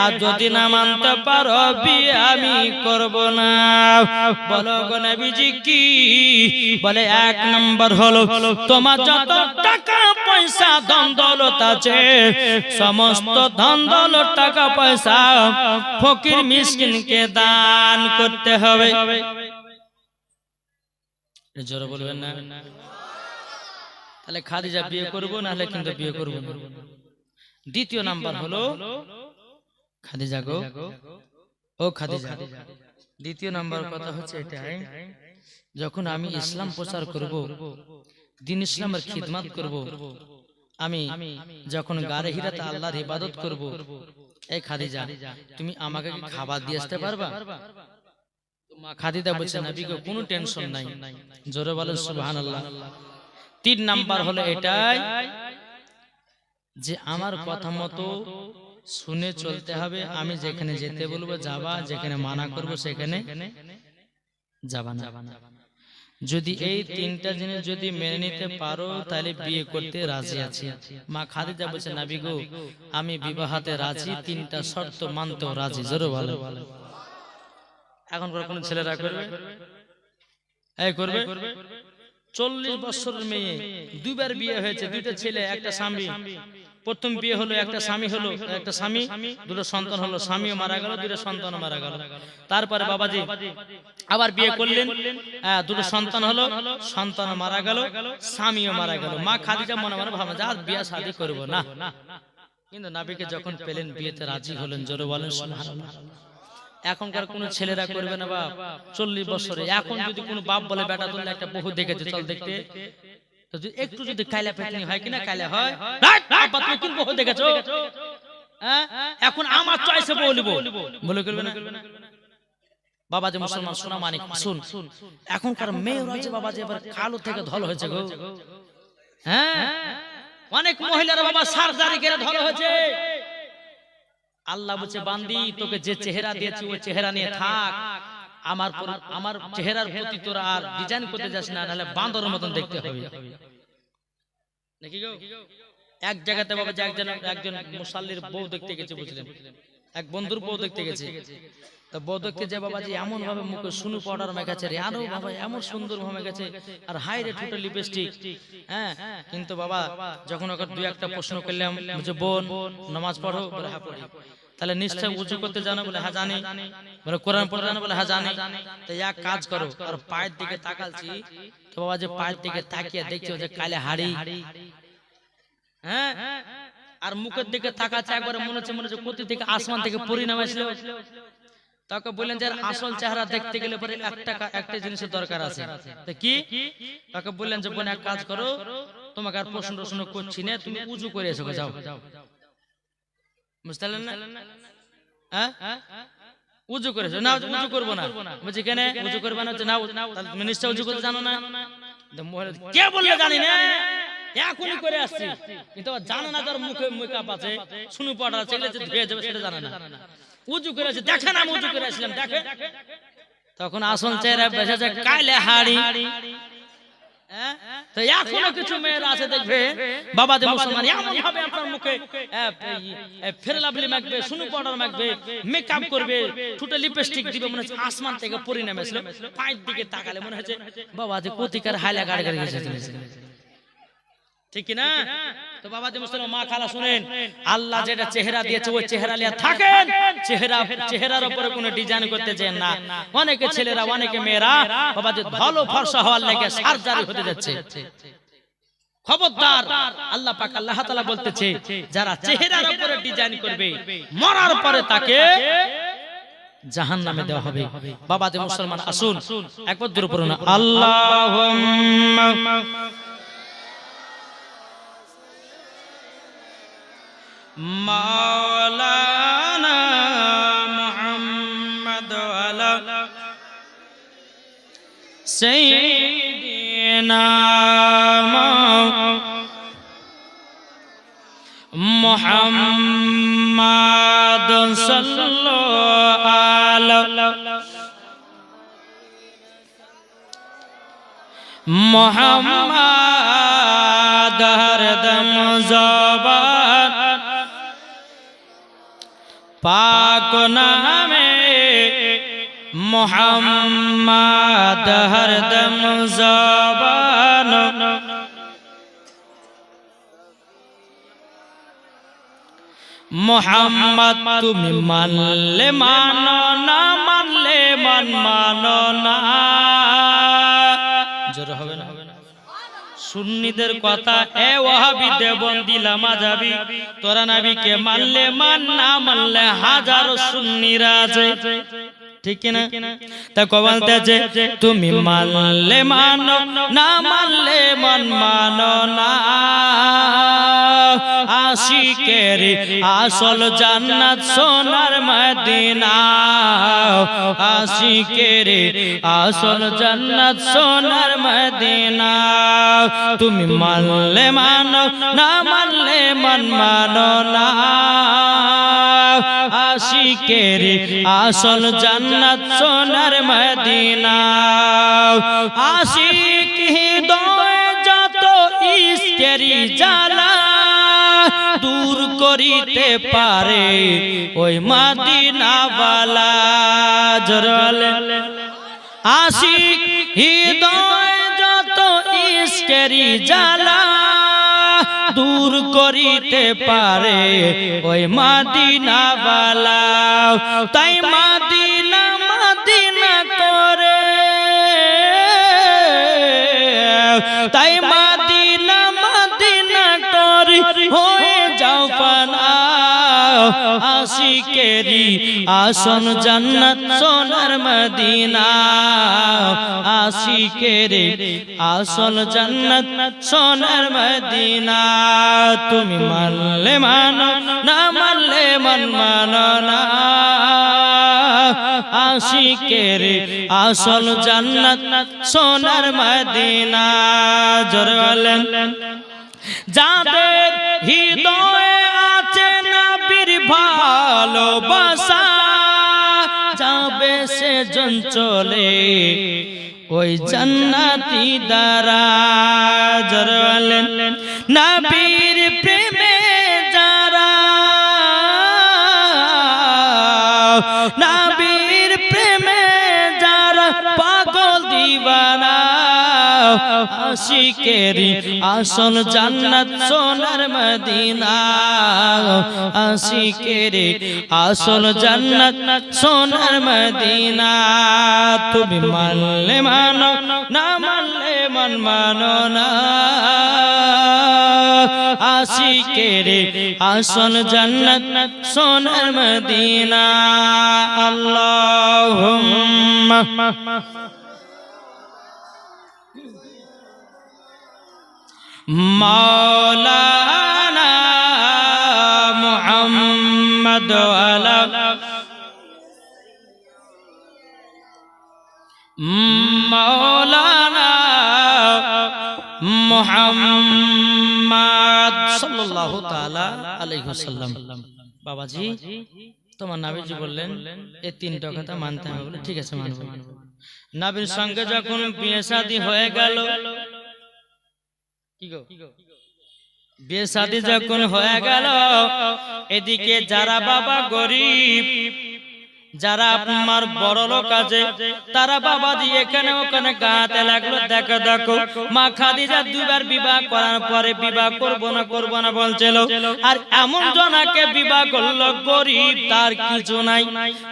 আর যদি না মানতে পারো বিয়ে আমি করব না। বলো গো নবীজি কি? বলে 1 নম্বর হলো তোমার যত টাকা পয়সা ধন দৌলত আছে সমস্ত ধন দৌলত টাকা পয়সা ফকির মিসকিনকে দান করতে হবে। জোরে বলবেন না? তাহলে খাদিজা বিয়ে করব না হলে কিন্তু বিয়ে করব না। দ্বিতীয় নাম্বার হলো খাদিজা গো, ও খাদিজা, দ্বিতীয় নাম্বার কথা হচ্ছে এটাই, যখন আমি ইসলাম প্রচার করব, দ্বীন ইসলামের খিদমত করব, আমি যখন গারে হিরাতে আল্লাহর ইবাদত করব, এই খাদিজা তুমি আমাকে খাবার দিয়ে আসতে পারবা? মা খাদিজা বলছে নবী গো কোনো টেনশন নাই। জোরে বলেন সুবহানাল্লাহ। তিন নাম্বার হলো এটাই যে আমার কথা মতো শুনে চলতে হবে। আমি যেখানে যেতে বলবো যাবা, যেখানে মানা করব সেখানে যাবা না। যদি এই তিনটা জিনিস যদি মেনে নিতে পারো তাহলে বিয়ে করতে রাজি আছি। মা খাদিজা বলছে নবী গো আমি বিবাহতে রাজি, তিনটা শর্ত মানতেও রাজি। জোরে বলো। এখনকার কোন ছেলেরা করবে? এই করবে? 40 বছরের মেয়ে, দুইবার বিয়ে হয়েছে, দুইটা ছেলে একটা স্বামী। প্রথম বিয়ে হলো একটা স্বামী, হলো একটা স্বামী, দুটো সন্তান হলো, স্বামীও মারা গেল, দুটো সন্তান মারা গেল। তারপরে বাবাজি আবার বিয়ে করলেন, দুটো সন্তান হলো, সন্তান মারা গেল, স্বামীও মারা গেল। মা খাদিজা মনে মনে ভাবলেন যে আর বিয়ে শাদী করব না, কিন্তু নবীকে যখন পেলেন বিয়েতে রাজি হলেন। জোরে বলেন সুবহানাল্লাহ। এখনকার কোন ছেলেরা করবে না বাপ 40 বছরে। এখন যদি কোনো বাপ বলে বেটা তুমি একটা বহু দেখেছে চল দেখতে, তো একটু যদি কাইলা পেটনি হয় কিনা, কাইলা হয় বাবা তুমি কোন বহু দেখেছো? এখন আমার চয়েসে বলবো বলে করবে না। বাবা যে মুসলমান সোনা মানিক শুন, এখনকার মেয়েরা যে বাবা যে এবার কালো থেকে ধল হয়েছে গো। হ্যাঁ অনেক মহিলারা বাবা সার্জারি করে ধল হয়েছে। আল্লাহ বলছে বান্দি তোকে যে চেহারা দিয়েছি ওই চেহারা নিয়ে থাক, আমার চেহারার প্রতি তোরা আর ডিজাইন করতে যাস না, নাহলে বান্দরের মতন দেখতে হবে। নাকি গো? এক জায়গাতে বাবা যে একজন মুসাল্লির বউ দেখতে গেছে, বুঝলেন, এক বন্ধুর বউ দেখতে গেছে। তো বউ দেখতে যে বাবাজি এমন ভাবে মুখে সুনু পাউডার মেখেছে রে, আরো বাবা এমন সুন্দর ভাবে গেছে, আর হাই রে ঠোঁটে লিপস্টিক। হ্যাঁ কিন্তু বাবা যখন ওকে দুই একটা প্রশ্ন করলাম যে বোন নামাজ পড়ো, বলে হ্যাঁ পড়ি। তাহলে নিশ্চয় উজু করতে জানো? বলে হ্যাঁ জানি। বলে কোরআন পড়তে জানো? বলে হ্যাঁ জানি। তো এক কাজ করো, আর পায়ের দিকে তাকাচ্ছি তো বাবা যে পায়ের দিকে তাকিয়ে দেখছো যে কালে হাড়ি, হ্যাঁ, আর মুখের দিকে তাকাচ্ছে একবারে মনে হচ্ছে কোথা থেকে আসমান থেকে পরি নামে আসলো। তাকে বললেন যে আসল চেহারা দেখতে গেলে পরে একটা জিনিসের দরকার আছে। তো কি? তাকে বললেন যে বোন এক কাজ করো, তোমাকে আর প্রশ্ন প্রশ্ন করছি না, তুমি উজু করে এসো, যাও। বুঝতে পারলেন না? হ্যাঁ উজু করেছো না? উজু করবো না। বলছি কেন উজু করবে না? না নিশ্চয় উজু করতে জানো না। কে বললে জানি না, এখনই করে আসছি, কিন্তু জানে না তার মুখে মেকআপ আছে, সুনু পাউডার আছে, এগুলো যে ধুয়ে যাবে সেটা জানে না। উজু করে আসছে, দেখেন আমি উজু করে আসলাম, দেখেন। তখন আসল চেহারা বেসে যায় কাইলে হাড়ি। তো এখনো কিছু মেয়েরা আছে দেখবে বাবা যে মুসলমান এমন ভাবে আপনার মুখে ফের লাভলি মাখবে, সুনু পাউডার মাখবে, মেকআপ করবে, ঠোঁটে লিপস্টিক দিবে, মনে হচ্ছে আসমান থেকে পরি নেমেছিল। পায়ের দিকে তাকালে মনে হচ্ছে বাবা যে কোতিকার হাইলা গাড়ি গাড়ি গেছে। ঠিক না? তো বাবা যে মুসলমান মা খালা শুনেন, আল্লাহ যেটা চেহারা দিয়েছে ওই চেহারা নিয়ে থাকেন। চেহারার উপরে কোনো ডিজাইন করতে চান না। অনেকে ছেলেরা অনেকে মেয়েরা বাবা যে ভালো ফর্সা হওয়ার লাগে সার্জারি হতে যাচ্ছে। খবরদার, আল্লাহ পাক আল্লাহ তাআলা বলতেছে যারা চেহারার উপরে ডিজাইন করবে মরার পরে তাকে জাহান্নামে দেওয়া হবে। বাবা যে মুসলমান আসুন একবার জোরে পড়ুন আল্লাহুম্মা মাওলানা মুহাম্মদ ওয়ালা সাইয়্যিদিনা মুহাম্মদ সাল্লাল্লাহু আলাইহি মুহাম্মদ হরদম জবান পাক নামে মুহাম্মদ হরদম জবান মোহাম্মদ তুমি মানলে মানো না মানলে মানো না। জোরে হবে না? সুন্নিদের কথা, এ ওয়াহাবি দেওবন্দি লামাযাবি, তোরা নবীকে মানলে মান, না মানলে হাজারো সুন্নিরা আছে, ঠিক না? তা বলতেছে তুমি মানলে মানো না মানলে মানো না। আশিকের আসল জান্নাত সোনার মদিনা, আশিকের আসল জান্নাত সোনার মদিনা। তুমি মানলে মানো না মানলে মানো না। আশিকের আসল জান্নাত সোনার মদিনা। আশিক হৃদয় যত ইশকেরি জ্বালা দূর করিতে পারে ওই মদিনাওয়ালা। জোরে আশিক হৃদয় যত ইশকেরি জ্বালা দূর করিতে পারে ওই মদিনাওয়ালা। তাই মদিনা মদিনা করে, তাই মদিনা মদিনা করে হয়ে যাও ফানা। আশিকেরি আসল জান্নাত সোনার মদিনা, আশিকেরি আসল জান্নাত সোনার মদিনা। তুমি মানলে মানো না মানলে মানো না। আশিকেরি আসল জান্নাত সোনার মদিনা। জোরে বলেন যাদের হৃদয়ে আছে নবীর ভালোবাসা যাবে সে জন চলে ওই জান্নাতি দ্বারা। জোরে বলেন নবীর প্রেমে যারা, নবীর প্রেমে যারা পাগল দিওয়ানা। আশিকেরি আসল জান্নাত সোনার মদিনা, আশিকেরি আসল জান্নাত সোনার মদিনা। তুমি মানলে মানো না মানলে মানো না। আশিকেরি আসল জান্নাত সোনার মদিনা। আল্লাহুম্মা মাওলানা মুহাম্মদ আলা মাওলানা মুহাম্মদ সাল্লাল্লাহু তাআলা আলাইহি ওয়াসাল্লাম। বাবাজি তোমার নবীজি বললেন এই তিনটা কথা মানতে হবে। বলে ঠিক আছে মানব। নবীর সঙ্গে যখন বিয়ে শাদী হয়ে গেল, বিয়ে শাদী যখন হয়ে গেল, এদিকে যারা বাবা গরিব, যারা আপনার বড় লোক আছে, তারা বাবাজি এখানে ওখানে গাঁতে লাগলো। দেখো দেখো মা খাদিজা দুবার বিবাহ করার পরে বিবাহ করব না বলছিল। আর এমন জনাকে বিবাহ করলো গরিব, তার কিছু নাই।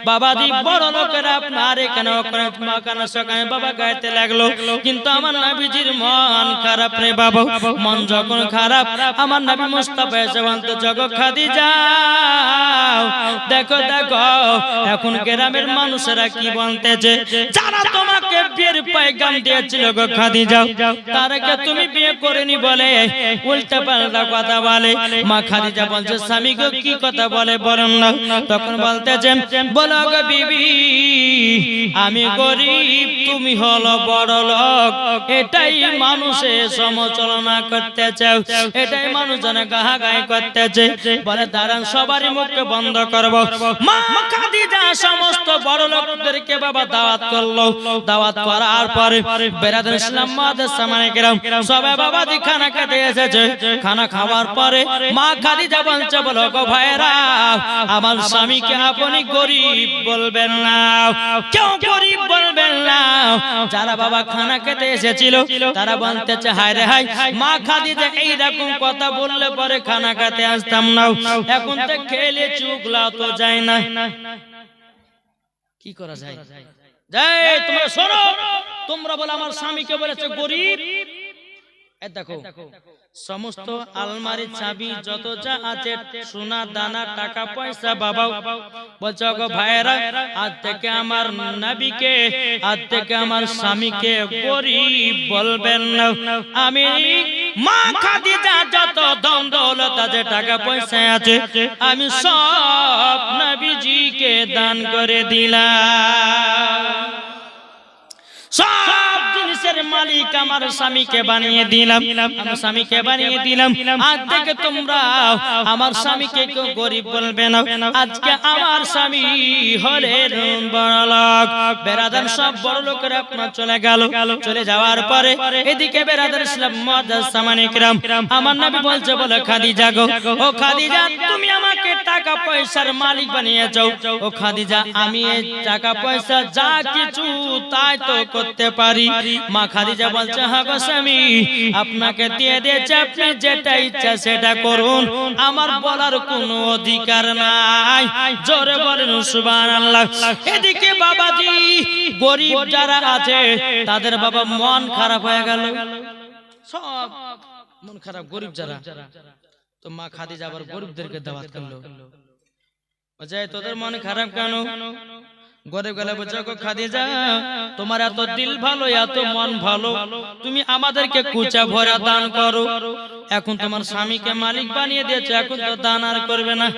বাবাজি বড় লোকেরা আপনার এখানে ওখানে মাখানা সকানে বাবা গাইতে লাগলো। কিন্তু আমার নবীজির মন খারাপ রে বাবা। মন যখন খারাপ, আমার নবী মুস্তাফা এসে বলতো জগৎ খাদিজা দেখো দেখো এখন গ্রামের মানুষেরা কি বলতেছে, যারা তোমাকে বিয়ের পয়গাম দিয়েছিল গো খাদিজা, তারাকে তুমি বিয়ে করেনি বলে উল্টা পাল্টা কথা বলে। মা খাদিজা বলছে স্বামী গো কি কথা বলে বলেন না। তখন বলতেছে বলো গো বিবি আমি গরিব, তুমি হলো বড় লোক, এটাই মানুষে সমালোচনা করতে চাও, এটাই মানুষ জনে গাহাগাই করতেছে। বলে দাঁড়ান সবারই মুখকে বন্ধ করবো। মা খাদিজা সমস্ত বড় লোকদেরকে বাবা দাওয়াত করলো। দাওয়াত করার পরে বেরাদার ইসলাম মুআজ্জাজ সামানে কেরাম সবাই বাবাজি খানা খেতে এসেছে। খানা খাওয়ার পরে মা খাদিজা বলছে, বলো গো ভাইরা, আমার স্বামীকে আপনি গরিব বলবেন না। কেউ গরিব বলবেন না। যারা বাবা খানা খেতে এসেছিল তারা বলতেছে, হায় রে হায়, মা খাদিজা এইরকম কথা বললে পরে খানা খেতে আসতাম না। এখন তো খেলে চুগলা তো যায় না, কি করা যায়? যাই তোমরা শোনো, তোমরা বলে আমার স্বামীকে বলেছে গরিব। দেখো সমস্ত আলমারির চাবি যত যা আছে, সোনা দানা টাকা পয়সা, বাবা বলছে গো ভাইরা, আজ থেকে আমার নবীকে, আজ থেকে আমার স্বামীকে গরিব বলবেন না। আমি মা খাদিজা যত ধন দৌলত আছে, টাকা পয়সা আছে, আমি সব নবীজিকে দান করে দিলাম। সব জিনিসের মালিক আমার স্বামীকে বানিয়ে দিলাম, আমার স্বামীকে বানিয়ে দিলাম। আজ থেকে তোমরা আমার স্বামীকে কেউ গরিব বলবে না। আজকে আমার স্বামী হলেন বড়লোক। বেরাদার সব বড় লোকেরা আপনার চলে গেল। চলে যাওয়ার পরে এদিকে বেরাদার ইসলাম মুআজ্জাজ সামানে কিরাম আমার নবী বলছে, বলে খাদিজা গো, ও খাদিজা, তুমি আমাকে টাকা পয়সার মালিক বানিয়েছো। ও খাদিজা, আমি এই টাকা পয়সা যা কিছু তাই তো করতে পারি। মা খাদিজা বলছে, হ্যাঁ গো স্বামী, আপনাকে দিয়ে দিয়েছে, আপনি যেটা ইচ্ছা সেটা করুন, আমার বলার কোনো অধিকার নাই। জোরে বলেন সুবহানাল্লাহ। এদিকে বাবাজি গরিব যারা আছে তাদের বাবা মন খারাপ হয়ে গেল, সব মন খারাপ গরিব যারা। তো মা খাদিজা আবার গরিবদেরকে দাওয়াত করলো, বলছে তোদের মন খারাপ কেন? গরিব গেলে বলছে, গো খাদিজা, তোমার এত দিল ভালো, এত মন ভালো, তুমি আমাদেরকে কুচা ভরা দান করো। এখন তোমার স্বামীকে মালিক বানিয়ে দিয়েছে, এখন তো দান আর করবে না,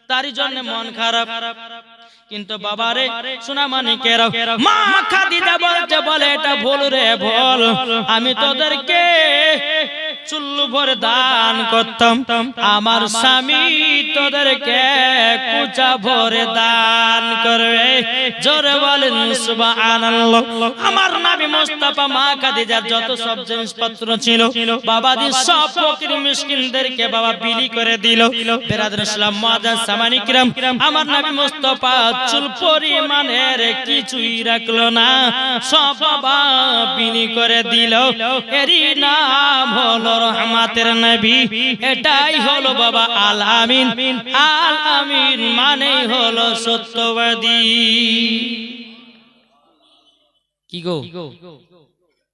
তারই জন্য মন খারাপ। কিন্তু বাবারে সোনা মানিকেরা, মা খাদিজা বলছে, বলে এটা ভুল রে ভুল, আমি তোদেরকে চুল্লু ভরে দান করতাম, আমার স্বামী তোদেরকে কুচা ভরে দান করবে। জোরে বলেন সুবহানাল্লাহ। আমার নবী মুস্তাফা মা খাদিজার যত সব জিনিসপত্র ছিল বাবাজি সব ফকির মিসকিনদেরকে বাবা বিলি করে দিল। বেরাদার ইসলাম মুআজ্জাজ সামানে কিরাম আমার নবী মুস্তাফা চুল পরিমাণের কিছুই রাখলো না, সব বাবা বিলি করে দিল। এরই নাম হলো রহমাতের নবী, এটাই হলো বাবা আল আমিন। আল আমিন মানেই হলো সত্যবাদী। কি গো,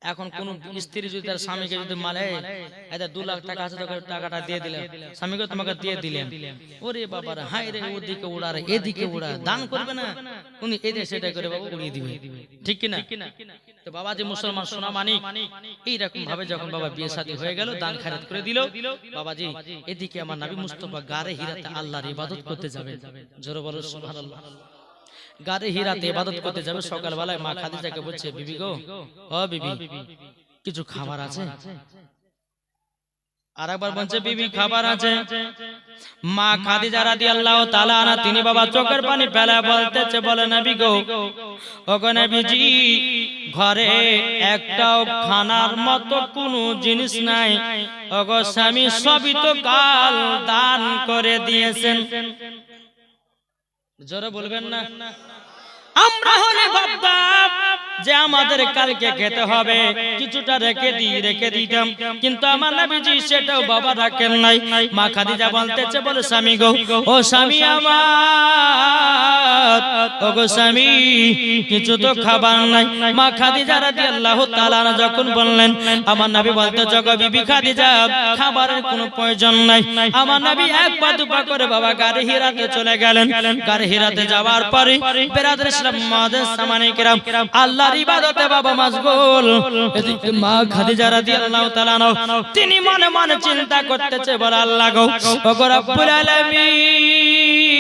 এখন কোন স্ত্রী যদি তার স্বামীকে যদি মালে 2 লাখ টাকা আছে, তোকে টাকাটা দিয়ে দিলে, স্বামীকে তোমাকে দিয়ে দিলেন, ওরে বাবা রে, হায় রে, ওদিকে উড়া রে, এদিকে উড়া, দান করবে না, উনি এদিকে সেটা করে বাবা উড়িয়ে দিবে, ঠিক কি না? তো বাবাজি মুসলমান সোনা মানিক এইরকম ভাবে যখন বাবা বিয়ে শাদী হয়ে গেল, দান খায়রাত করে দিল বাবাজি, এদিকে আমার নবী মুস্তাফা গারে হিরাতে আল্লাহর ইবাদত করতে যাবে। জোরে বলো সুবহানাল্লাহ। গারে হিরাতে ইবাদত করতে যাবে। সকালবেলায় মা খাদিজাকে বলছে, বিবি গো, ও বিবি, কিছু খাবার আছে? আরেকবার বলছে, বিবি খাবার আছে। মা খাদিজা রাদিয়াল্লাহু তাআলা আনহা তিনি বাবা চোখের পানি ফেলে বলতেছে, বলে নবী গো, ওগো নবীজি, ঘরে একটাও খানার মতো কোনো জিনিস নাই। ওগো স্বামী, সবই তো কাল দান করে দিয়েছেন। জোরে বলবেন না? আমরা হলে ভাবতাম যে আমাদের কালকে খেতে হবে, কিছুটা রেখে দিতাম, কিন্তু আমার নবীজি সেটাও বাবা রাখেন নাই। মা খাদিজা বলতেছে, বলে স্বামী গো, ও স্বামী আমার, ও গো স্বামী, কিছু তো খাবার নাই। মা খাদিজা রাদিয়াল্লাহু তাআলা যখন বললেন, আমার নবী বলতেছে, গো বিবি খাদিজা, খাবারের কোনো প্রয়োজন নাই। আমার নবী এক পা দুপা করে বাবা গারে হিরাতে চলে গেলেন। গারে হিরাতে যাওয়ার পরে বেরাদার ইসলাম মুআজ্জাজ সামানে কিরাম আল্লাহর ইবাদতে বাবা মশগুল। এদিকে মা খাদিজা রাদিয়াল্লাহু তাআলা তিনি মনে মনে চিন্তা করতেছে, বলে আল্লাহ গো, ওগো রব্বুল আলামিন,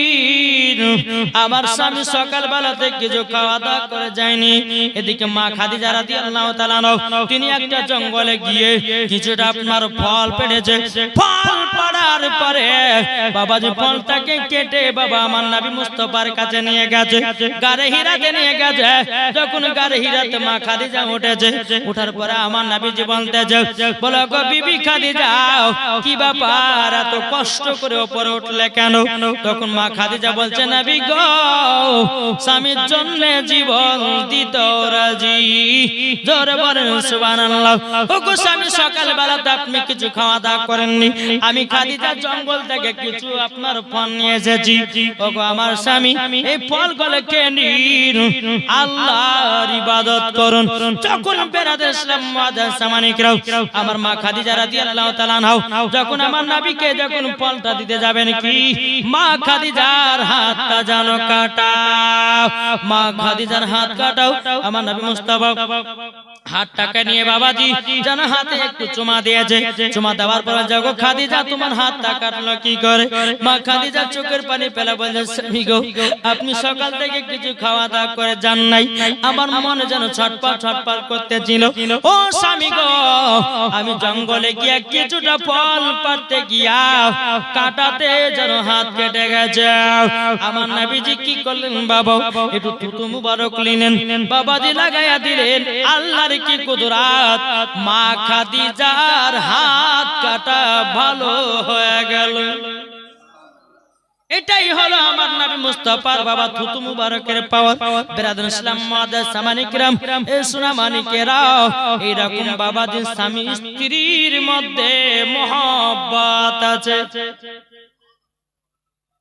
আমার স্বামী সকালবেলাতে কিছু খাওয়া দাওয়া করে যায়নি। এদিকে মা খাদিজা রাদিয়াল্লাহু তাআলা তিনি একটা জঙ্গলে গিয়ে কিছুটা আপনার ফল পেড়েছে। ফল পাড়ার পরে বাবাজি ফলটাকে কেটে বাবা আমার নবী মুস্তাফার কাছে নিয়ে গেছে, গারে হিরাতে নিয়ে গেছে। যখন গারে হিরাতে মা খাদিজা উঠেছে, ওঠার পরে আমার নবীজি বলতেছে, বলো গো বিবি খাদিজা, কি ব্যাপার এত কষ্ট করে উপরে উঠলে কেন? তখন মা খাদিজা বলছে, নবী গো, স্বামীর জন্য জীবন দিতে রাজি। জোরে বলেন সুবহানাল্লাহ। ও গো স্বামী, সকালবেলাতে আপনি কিছু খাওয়া দাওয়া করেননি, আমি খাদিজা জঙ্গল থেকে কিছু আপনার ফল নিয়ে এসেছি। ও গো আমার স্বামী, এই ফলগুলো খেয়ে নিন, আল্লাহর ইবাদত করুন। যখন বেরাদের ইসলাম মুআজ্জাজ সামানিকরাও আমার মা খাদিজা রাদিয়াল্লাহু তাআলা যখন আমার নবীকে যখন ফলটা দিতে যাবেন, কি মা খাদিজার হাতটা যেন কাটাও, মা খাদিজার হাত কাটাও। আমার নবী মুস্তাফা হাতটাকে নিয়ে বাবাজি যেন হাতে একটু চুমা দিয়েছে। চুমা দেওয়ার পর যাগো খাদিজা, তোমার হাতটা কাটলো কি করে? মা খাদিজা চোখের পানি ফেলে বলছে, স্বামী গো, আপনি সকাল থেকে কিছু খাওয়া দাওয়া করে যান নাই, আমার মনে যেন ছটপট ছটপট করতেছিল। ও স্বামী গো, আমি জঙ্গলে গিয়ে কিছুটা ফল পাড়তে গিয়া কাটাতে যেন হাত কেটে গেছে। আমার নবীজি কি করলেন বাবা, একটু থুতু মুবারক নিলেন, বাবাজি লাগাইয়া দিলেন। আল্লাহর কি কুদরত, মা খাদিজার হাত কাটা ভালো হয়ে গেল। এটাই হলো আমার নবী মুস্তাফার বাবা থুতু মুবারকের পাওয়ার। বিরাদর ইসলাম মুআজ্জাজ সামানিকরাম, এই সোনা মানিকেরা, এইরকম বাবাজি স্বামী স্ত্রীর মধ্যে মহব্বত আছে।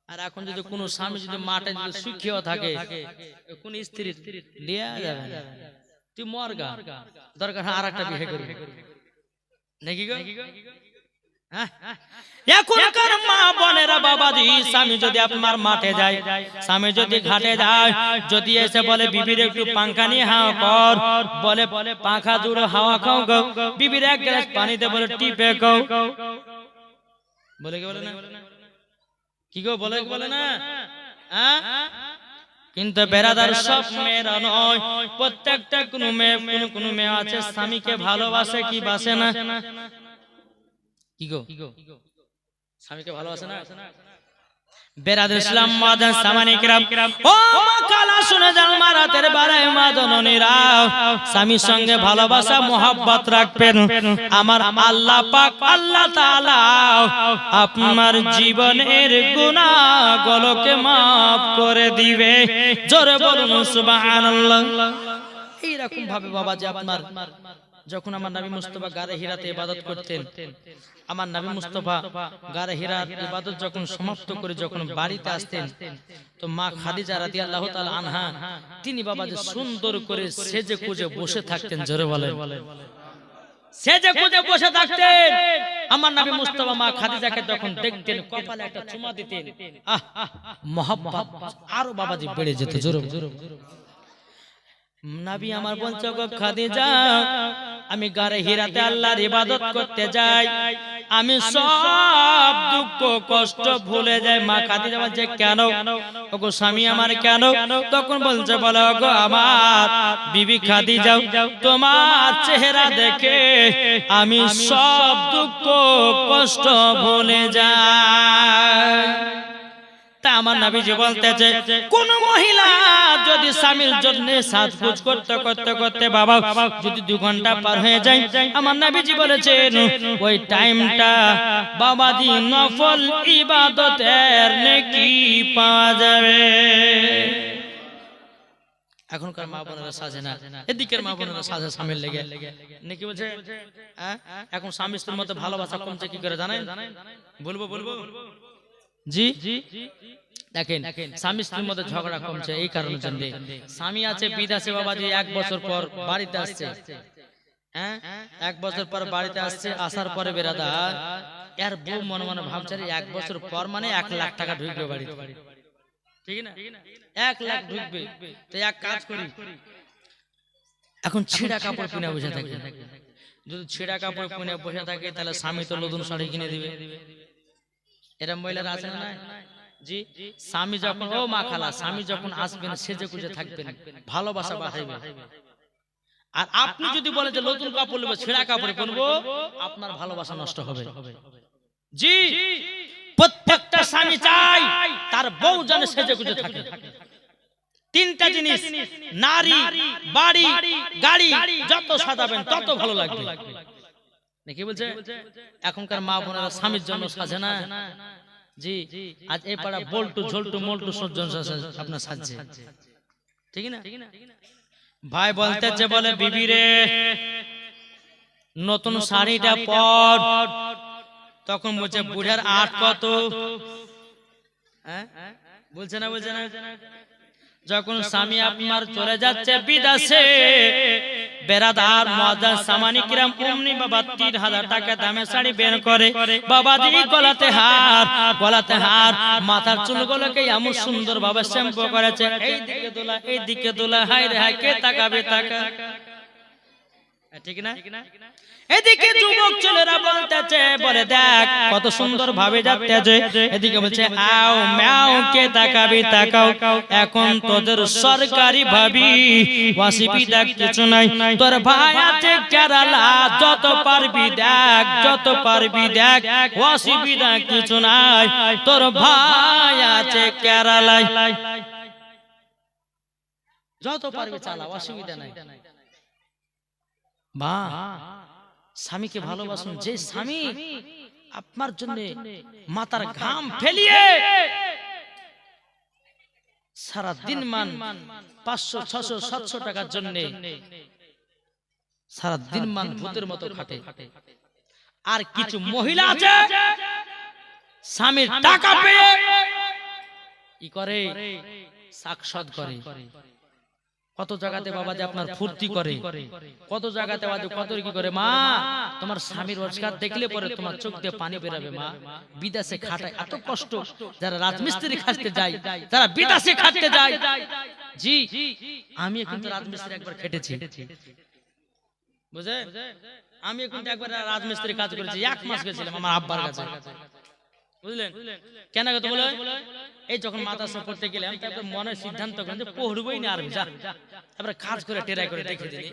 আর এখন যদি কোন স্বামী যদি মাঠে যদি সুখীও থাকে, কোন স্ত্রী লিয়া যাবে না, তুই মরগা, দরকার আর একটা বিয়ে করবি নাকি গো? এখনকার মা বোনেরা বাবাজি, স্বামী যদি আপনার মাঠে যায়, স্বামী যদি ঘাটে যায়, যদি এসে বলে বিবির একটু পাঙ্খা নিয়ে হাওয়া কর, বলে পাখা জুড়ে হাওয়া খাও গো, বিবির এক গ্লাস পানিতে বলে টিপে খাও, বলে কি বলে না? কি গো বলে কি বলে না? কিন্তু বেরাদার সব মেয়েরা নয়, প্রত্যেকটা কোন মেয়ে আছে স্বামীকে ভালোবাসে কি বাসে না? কি গো স্বামীকে ভালোবাসে না? বেরাদর ইসলাম মুআজ্জাজ সামানিকরাম, ও মা কালা শুনে যান, মা রাতের বেলায় মা জননীরা, স্বামীর সঙ্গে ভালোবাসা মোহাব্বত রাখবেন। আমার আল্লাহ পাক আল্লাহ তাআলা আপনার জীবনের গুনাহগুলোকে maaf করে দিবে। জোরে বলুন সুবহানাল্লাহ। এইরকম ভাবে বাবাজি আপনার যখন আমার নবী মুস্তাফা গারে হিরাতে ইবাদত করতেন, আমার নবী মুস্তাফা গারে হিরার ইবাদত যখন সমাপ্ত করে যখন বাড়িতে আসতেন, তো মা খাদিজা রাদিয়াল্লাহু তাআলা আনহা তিনি বাবাজি সুন্দর করে সেজে কুজে বসে থাকতেন। জোরে বলেন, সেজে কুজে বসে থাকতেন। আমার নবী মুস্তাফা মা খাদিজাকে যখন দেখতেন, কপালে একটা চুমা দিতেন, আহ মহব্বত আরো বাবাজি বেড়ে যেত। জোরে নবী আমার বলছো গো খাদিজা, আমি গারে হিরাতে আল্লাহর ইবাদত করতে যাই, আমি সব দুঃখ কষ্ট ভুলে যাই। মা খাদিজা বলছে কেন? ওগো স্বামী আমার কেন? তখন বলছে, বলো গো আমার বিবি খাদিজা, তোমার চেহারা দেখে আমি সব দুঃখ কষ্ট ভুলে যাই। তা আমার নবীজি বলতেছে, কোন মহিলা যদি স্বামীর জন্য সাজগোজ করতে করতে করতে বাবা যদি 2 ঘন্টা পার হয়ে যায়, আমার নবীজি বলেছেন ওই টাইমটা বাবাজি নফল ইবাদতের নেকি পাওয়া যাবে। এখনকার মা বোনেরা সাজে না, এদিকের মা বোনেরা সাজে স্বামীর লেগে নাকি বলছে। এখন স্বামী স্ত্রীর মধ্যে ভালোবাসা কমছে কি করে জানেন? বলবো জি দেখেন, স্বামী স্ত্রীর মধ্যে ঝগড়া কমছে এই কারণের জন্য। স্বামী আছে বিদেশে বাবাজি, 1 বছর পর বাড়িতে আসছে, 1 বছর পর বাড়িতে আসছে, আসার পরে বেরাদার এর বউ মনে মনে ভাবছে 1 বছর পর মানে 1 লাখ টাকা ঢুকবে বাড়িতে, ঠিক না? 1 লাখ ঢুকবে। তো এক কাজ করি, এখন ছেঁড়া কাপড় কিনে বসে থাকে। যদি ছেঁড়া কাপড় কিনে বসে থাকে তাহলে স্বামী তো নতুন শাড়ি কিনে দিবে। এরকম মহিলারা আছে না? জি স্বামী যখন ও মা খালা স্বামী যখন আসবেন সেজে গুজে থাকবেন, ভালোবাসা বাড়াইবে। আর আপনি যদি বলেন যে নতুন কাপড় নেবো, ছেঁড়া কাপড় পরবো, আপনার ভালোবাসা নষ্ট হবে। জি প্রত্যেকটা স্বামী চাই তার বউ যেন সেজে গুজে থাকে। তিনটা জিনিস, নারী, বাড়ি, গাড়ি, যত সাজাবেন তত ভালো লাগবে। নাকি বলছে এখনকার মা বোনেরা স্বামীর জন্য সাজে না। জি আজ এই পাড়া বল্টু ঝোল্টু মল্টু সজ্জন আপনার সাজছে, ঠিক না? ভাই বলতেছে বলে বিবি রে নতুন শাড়িটা পর। তখন বলছে বুড়ার আট কত, বলছে না বলছে না। যখন স্বামী আপনার চলে যাচ্ছে বিদেশে, বেরাদার মজার সামানি কিরাম অমনি বাবা 3000 টাকা দামে শাড়ি বের করে, বাবা দি গলাতে হার, মাথার চুলগুলোকে এমন সুন্দর ভাবে শ্যাম্পু করেছে, এই দিকে দোলা হাই রে হাই, কে তাকাবে তাকা, ঠিক না? এদিকে যুবক ছেলেরা বলতেছে বলে দেখ কত সুন্দর ভাবে যাচ্ছে, এদিকে বলছে আও ম্যাও, কে তাকাবি তাকাও, এখন তোদের সরকারি ভাবি অসুবিধা কিছু নাই, তোর ভাই আছে কেরালা, যত পারবি দেখ, যত পারবি দেখ, অসুবিধা কিছু নাই, তোর ভাই আছে কেরালায়, যত পারবি চালা, অসুবিধা নাই। মা স্বামীকে ভালোবাসুন, যে স্বামী আপনার জন্য মাথার ঘাম ফেলিয়ে সারা দিন মান 500 600 700 টাকার জন্য সারা দিন মান ভূতের মতো খাটে। আর কিছু মহিলা আছে স্বামীর টাকা পেয়ে কি করে, সাকসদ করে। কত জায়গাতে বাবা যে আপনার ফুর্তি করে, কত জায়গাতে বাবা কত কি করে। মা তোমার স্বামীর রোজগার দেখলে পরে তোমার চোখ দিয়ে পানি বেরাবে। মা বিদেশে খাটায় এত কষ্ট, যারা রাজমিস্ত্রি খাটতে যায়, যারা বিদেশে খাটতে যায়। জি আমি কিন্তু রাজমিস্ত্রি একবার খেটেছি, বুঝে, আমি কিন্তু একবার রাজমিস্ত্রি কাজ করেছি, 1 মাস গেছিলাম আমার আব্বার কাছে, বুঝলেন? কেন কথা বলে, এই যখন মাদ্রাসা পড়তে গেলাম তারপর মনে সিদ্ধান্ত করলাম যে পড়বই না, আর যা তারপরে কাজ করে টেরাই করে দেখে দিই,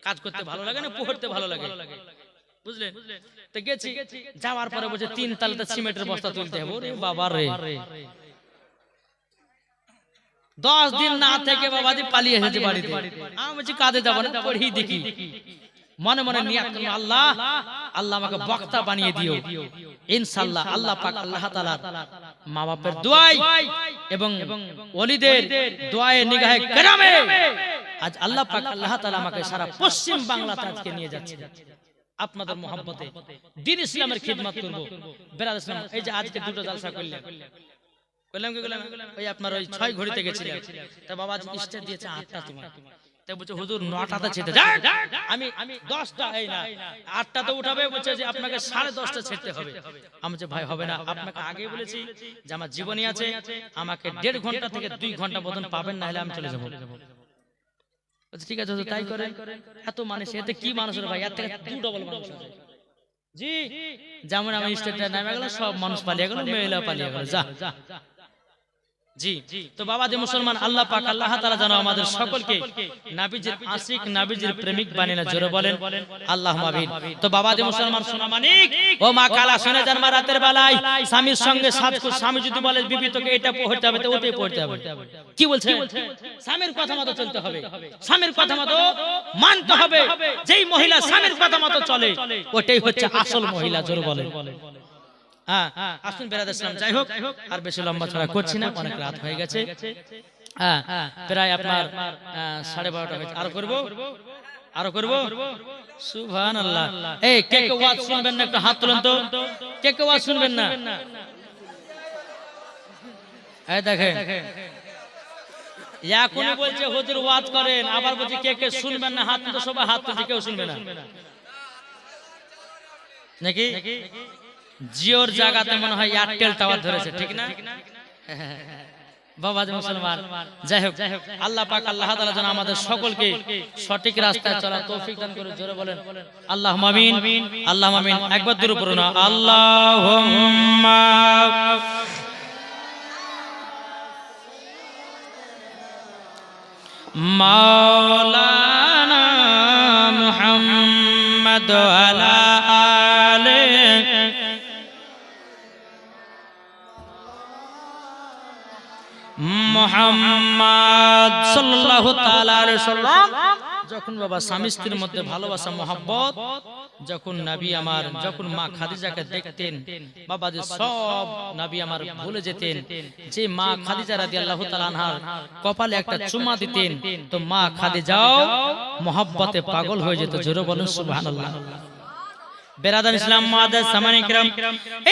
কাজ করতে ভালো লাগে না পড়তে ভালো লাগে, বুঝলেন? তো গেছি, যাওয়ার পরে বলছে 3 তালাতে সিমেন্টের বস্তা তুলতে হবে। ওরে বাবা রে, 10 দিন না থেকে বাবাজি পালিয়ে এসেছে বাড়িতে। আমি বলছি কাজে যাবো না, পড়েই দেখি। মনে মনে নিয়াত করলাম, আল্লাহ আল্লাহ আমাকে বক্তা বানিয়ে দিও, ইনশাআল্লাহ আল্লাহ পাক আল্লাহ তাআলা মা বাপের দোয়ায় এবং ওলিদের দোয়ায়ে নিগাহে কেরামে আজ আল্লাহ পাক আল্লাহ তাআলা আমাকে সারা পশ্চিম বাংলাতে আজকে নিয়ে যাচ্ছে। আপনাদের মহব্বতে দ্বীন ইসলামের খিদমত করব। বেরাদ ইসলাম এই যে আজকে দুটো জালসা করলাম, ওই আপনার ওই 6 ঘড়িতে গেছিলাম, তা বাবা স্টেজ দিয়েছে 8টা তোমার, তাই বলছে হুজুর 9টাতে ছেড়ে যাক, আমি 10টা এই না 8টাতে উঠাবে, বলছে যে আপনাকে 10:30টা ছেড়তে হবে। আমি বলছি ভাই হবে না, আপনাকে আগে বলেছি যে আমার জীবনী আছে, আমাকে 1.5 ঘন্টা থেকে 2 ঘন্টা মতন পাবেন, না হলে আমি চলে যাব। বলছে ঠিক আছে তাই করেন। এত মানুষ, এতে কি মানুষের ভাই, এর থেকে 2 ডবল মানুষ আছে। জি যেমন আমি স্টেজটা নামে গেল, সব মানুষ পালিয়ে গেল, মেয়েরা পালিয়ে গেল, যা। জি তো বাবা যে মুসলমান, আল্লাহ পাক আল্লাহ তাআলা যেন আমাদের সকলকে নবীজির আশিক নবীজির প্রেমিক বানিয়ে, জোরে বলেন আল্লাহুম্মা আমিন। তো বাবা যে মুসলমান সোনা মানিক ও মা কালা, শুনে যান মা, রাতের বেলায় স্বামীর সঙ্গে সাজকো, স্বামী যদি বলে বিবি তোকে এটা পড়তে হবে তো ওটাই পড়তে হবে। কি বলছে? স্বামীর কথা মতো চলতে হবে, স্বামীর কথা মতো মানতে হবে। যেই মহিলা স্বামীর কথা মতো চলে ওটাই হচ্ছে আসল মহিলা, জোরে বলেন। হ্যাঁ আসুন বেরাদ ইসলাম, যাই হোক আর বেশি লম্বা ছড়া করছি না, অনেক রাত হয়ে গেছে। হ্যাঁ প্রায় আপনার 12:30 হয়েছে, আরো করব সুবহানাল্লাহ। এই কে কে ওয়াজ শুনবেন না একটু হাত তুলেন তো, কে কে ওয়াজ শুনবেন না? এই দেখেন এখনই বলছে হুজুর ওয়াজ করেন, আবার বলছে কে কে শুনবেন না, হাত তো সবাই হাত তুলছে, কেউ শুনবে না নাকি? জিওর জায়গাতে মনে হয় এয়ারটেল টাওয়ার ধরেছে, ঠিক না? বাবা মুসলমান, যাই হোক আল্লাহ পাক আল্লাহ তাআলা যেন আমাদের সকলকে সঠিক রাস্তায় চলার তৌফিক দান করে, জোরে বলেন আল্লাহুম্মা আমিন, আল্লাহুম্মা আমিন। একবার দূরে পড়ুন আল্লাহুম্মা মাওলানা মুহাম্মদ আলা আলে মুহাম্মদ সাল্লাল্লাহু তাআলা আলাইহি সাল্লাম। যখন বাবা স্বামী স্ত্রীর মধ্যে ভালোবাসা মহব্বত, যখন নবী আমার যখন মা খাদিজাকে দেখতেন বাবা যে সব নবী আমার ভুলে যেতেন, যে মা খাদিজা রাদিয়াল্লাহু তাআলা আনহার কপালে একটা চুমা দিতেন তো মা খাদিজাও মহব্বতে পাগল হয়ে যেত। জোরে বলুন সুবহানাল্লাহ। বেরাদার ইসলাম মুআদ্দাস সামানি کرام,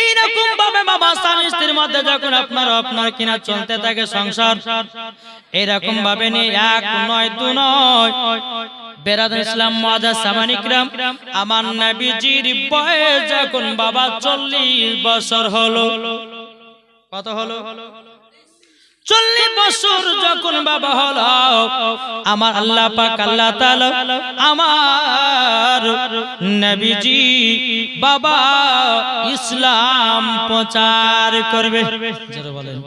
এই রকম ভাবে বাবা স্বামী স্ত্রীর মধ্যে যখন আপনার কিনা চলতে থাকে সংসার, এই রকম ভাবে নিয়ে এক নয় দু নয়, বেরাদার ইসলাম মুআদ্দাস সামানি کرام, আমার নবীজির বয়স যখন বাবা 40 বছর হলো। কত হলো? 40 বছর যখন বাবা হলো, আমার আল্লাহ পাক আল্লাহ তাআলা আমার নবীজি বাবা ইসলাম প্রচার করবে। জোরে বলেন।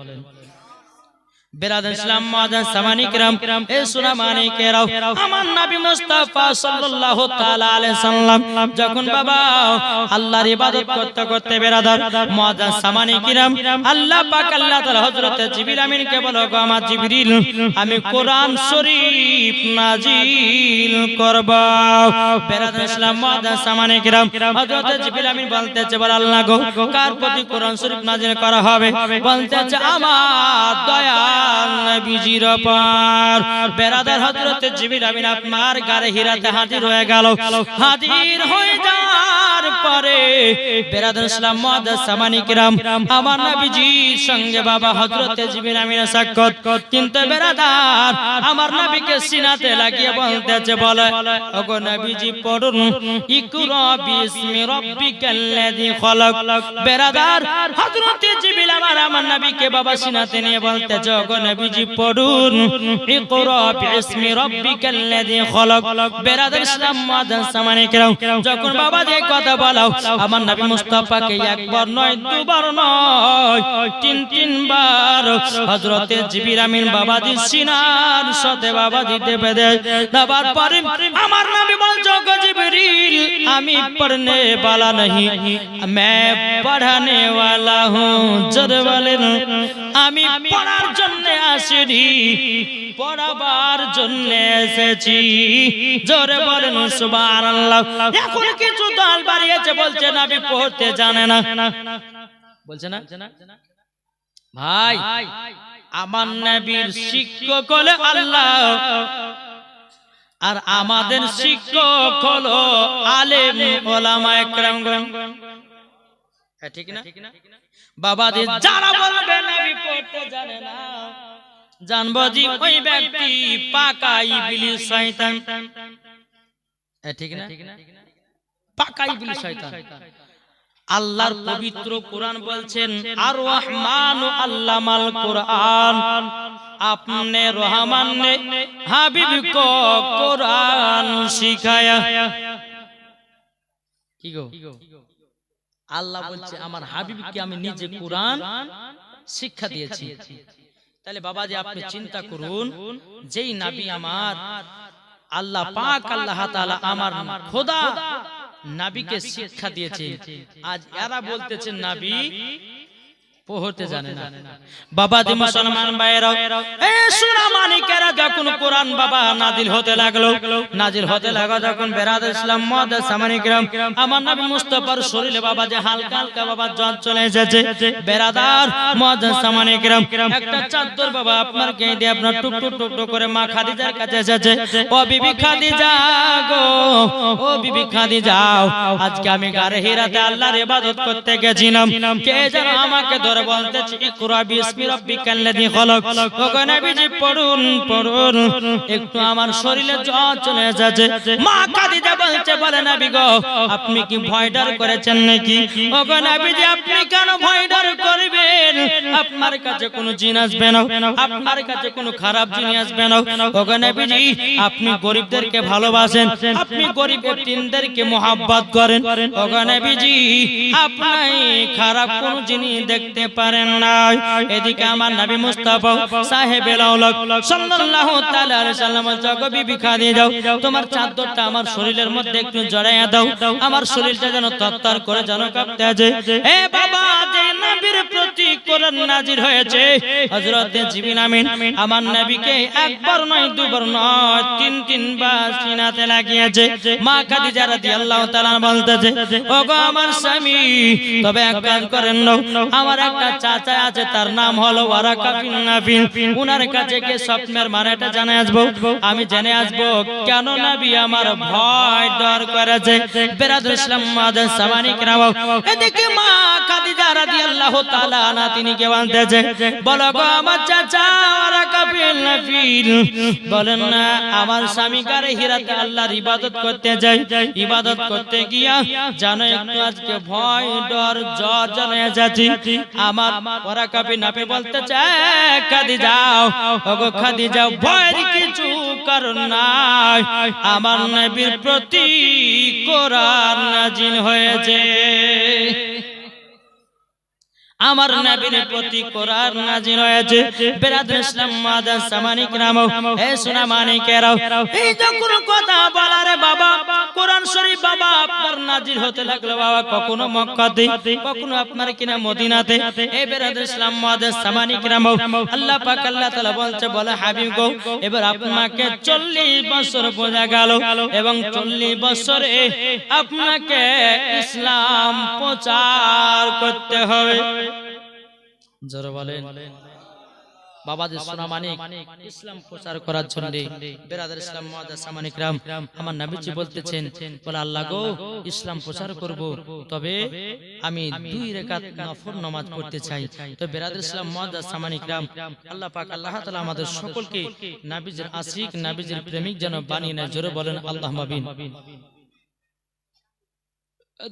বেরাদার ইসলাম মুআদ্দাস সামানি کرام, এ সোনা মানিকেরাও, আমার নবী মুস্তাফা সাল্লাল্লাহু তাআলা আলাইহি সাল্লাম যখন বাবা আল্লাহর ইবাদত করতে করতে বেরাদার মুআদ্দাস সামানি کرام, আল্লাহ পাক আল্লাহ তাআলা হযরত জিবরিল আমিনকে বলো, গো আমার জিবরিল, আমি কোরআন শরীফ নাজিল করব। বেরাদার ইসলাম মুআদ্দাস সামানি کرام, হযরত জিবরিল আমিন বলতেছে, বল আল্লাহ গো, কার প্রতি কোরআন শরীফ নাজিল করা হবে? বলতেছে আমার দয়া নবীজির উপর। বেরাদার হযরত জিবরিল আমিন আপনার গারে হিরাতে হাজির হয়ে গেল। হাজির হয়ে যাওয়ার পরে বেরাদার ইসলাম মুআদ্দাস সামানি کرام, আমার নবীজির সঙ্গে বাবা হযরত জিবরিল আমিনের সাক্ষাৎ। কিন্তু বেরাদার আমার নবীকে সিনাতে লাগিয়ে বলতেছে, বলে ওগো নবীজি পড়ুন ইকরা বিসমি রাব্বিকাল্লাযী খলাক। বেরাদার হযরত জিবরিল আমার নবীকে বাবা সিনাতে নিয়ে বলতেছে, ওগো নবীজি পড়ুন ইকরা বিসমি রাব্বিকাল্লাযী খলাক। বেরাদার ইসলাম মুআদ্দাস সামানি کرام, যখন বাবা যে কথা বলাও আমার নবী মুস্তাফাকে একবার নয় দুবার নয় তিনবার হযরত জিবরিল আমিন বাবাজি সিনার সাথে বাবা দিতে বেঁধে দেওয়ার পরে আমার নবী বলছে, ওগো জিবরিল, আমি পড়নে वाला नहीं, मैं पढ़ाने वाला हूँ। জোরে বলেন, আমি পড়ার জন্য আসিনি, পড়াবার জন্য এসেছি। জোরে বলেন সুবহানাল্লাহ। এখন কিছু দল বাড়িয়েছে, বলছে নবী পড়তে জানে না, বলছে না ভাই। আমার নবীর শিক্ষক হলো আল্লাহ, আর আমাদের শিক্ষক হলো আলেম ওলামায়ে কেরাম। ঠিক না বাবা? যারা বলবে নবী পড়তে জানে না, জানবো জি ওই ব্যক্তি পাকা ইবলিস শয়তান। ঠিক না? পাকা ইবলিস শয়তান। আল্লাহর পবিত্র কোরআন বলছেন, আর রহমান আল্লামাল কোরআন, আপনে রহমান ने হাবিব को কোরআন শিখায়া। কি গো? আল্লাহ বলছে আমার হাবিবকে আমি নিজে কোরআন শিক্ষা দিয়েছি। তাহলে বাবাজি আপনি চিন্তা করুন, যেই নবী আমার আল্লাহ পাক আল্লাহ তাআলা আমার খোদা নবীকে শিক্ষা দিয়েছে, আজ এরা বলতেছেন নবী পড়তে জানে না। বাবাজি মুসলমান ভাইরা, এ সোনা মানিকেরা, যখন কোরআন বাবা নাজিল হতে লাগলো যখন বেরাদার ইসলাম মুআদ্দাস সামানি کرام, আমার নবী মুস্তাফার শরীরে বাবা যে হালকা হালকা বাবা জ্বর চলে এসেছে। বেরাদার মুআদ্দাস সামানি کرام, একটা চাদর বাবা আপনার গায়ে দিয়ে আপনার টুক টুক টুক টুক করে মা খাদিজার কাছে এসেছে। ও বিবি খাদিজা গো, ও বিবি খাদিজা, আজকে আমি গারে হিরাতে আল্লাহর ইবাদত করতে গেছিলাম, কে যেন আমাকে ধরে বলতেছে ইকরা বিসমি রাব্বিকাল্লাযী খলাক। ওগো নবীজি পড়ুন পড়ুন, একটু আমার শরীরে জ্বর চলে এসেছে। মা খাদিজা বলছে, বলে নবী গো, আপনি কি ভয় ডর করেছেন নাকি? ওগো নবীজি আপনি কেন ভয় ডর করবে? চাইবেন আপনার কাছে কোনো জিন আসবে না, আপনার কাছে কোনো খারাপ জিন আসবে না। ওগো নবীজি আপনি গরিবদেরকে ভালোবাসেন, আপনি গরিব এতিমদেরকে মোহাব্বত করেন। ওগো নবীজি আপনি খারাপ কোনো জিনিস দেখতে পারেন না। এদিকে আমার নবী মুস্তাফা সাহেবেল আওলাদ সাল্লাল্লাহু তাআলা আলাইহি সাল্লাম বলছে বিবি খাদিজা তোমার চাদরটা আমার শরীরের মধ্যে একটু জড়াইয়া দাও, আমার শরীরটা যেন তরতর করে যেন কাঁপতে আছে। এ বাবা যে নবীর প্রতি কোরআন নাজির হয়েছে হযরত জিবরিল আমিন আমার নবীকে একবার নয় দুবার নয় তিনবার সিনাতে লাগিয়েছে। মা খাদিজা রাদিয়াল্লাহু তাআলা বলতেছে ওগো আমার স্বামী তবে এক কাজ করেন না, আমার একটা চাচা আছে তার নাম হলো ওয়ারাকা বিন নাফিল, উনার কাছে গিয়ে স্বপ্নের মানেটা জেনে আসবো। আমি জেনে আসবো কেন নবী আমার ভয় ডর করেছে। বেরাদুল ইসলাম মাদার সামানি কেরাম এদিকে মা খাদিজা রাদিয়াল্লাহু তাআলা আনহা তিনি কে বলতেছে বলো গো আমার চাচা ওয়ারাকা বিন নাফিল বলেন না আমার স্বামী কারে হিরাতে আল্লাহর ইবাদত করতে যায়, ইবাদত করতে গিয়া জানো একটু আজকে ভয় ডর জ্বর জানা যাচ্ছে। আমার ওয়ারাকা বিন নাফিল বলতে চায় খাদিজা ওগো খাদিজা ভয়ের কিছু কারণ নাই, আমার নবীর প্রতি কোরআন নাজিল হয়েছে, আমার নবীর প্রতি কোরআন নাজিল হয়েছে। বেরাদুল ইসলাম মাদার সামানি কেরাম হে সোনা মানিকেরাও এই যখন কথা বলারে বাবা কোরআন শরীফ বাবা আপনার নাজিল হতে লাগলো বাবা কখনো মক্কাতে কখনো আপনার কিনা মদিনাতে। এই বেরাদুল ইসলাম মাদার সামানি কেরাম আল্লাহ পাক আল্লাহ তাআলা বলছে বলে হাবিব গো এবার আপনাকে 40 বছর বোঝা গেল এবং 40 বছরে আপনাকে ইসলাম প্রচার করতে হবে। জোরে বলেন বাবাজি সোনা মানিক ইসলাম প্রচার করার জন্য বেরাদার ইসলাম মুআজ্জাজ সামানিক রাম আমার নবীজি বলতেছেন বলে আল্লাহ গো ইসলাম প্রচার করব তবে আমি 2 রাকাত নফল নামাজ পড়তে চাই। তো বেরাদার ইসলাম মুআজ্জাজ সামানিক রাম আল্লাহ পাক আল্লাহ তাআলা আমাদের সকলকে নবীজির আশিক নবীজির প্রেমিক যেন বানিয়ে নেয়। জোরে বলেন আল্লাহুম্মা আমিন।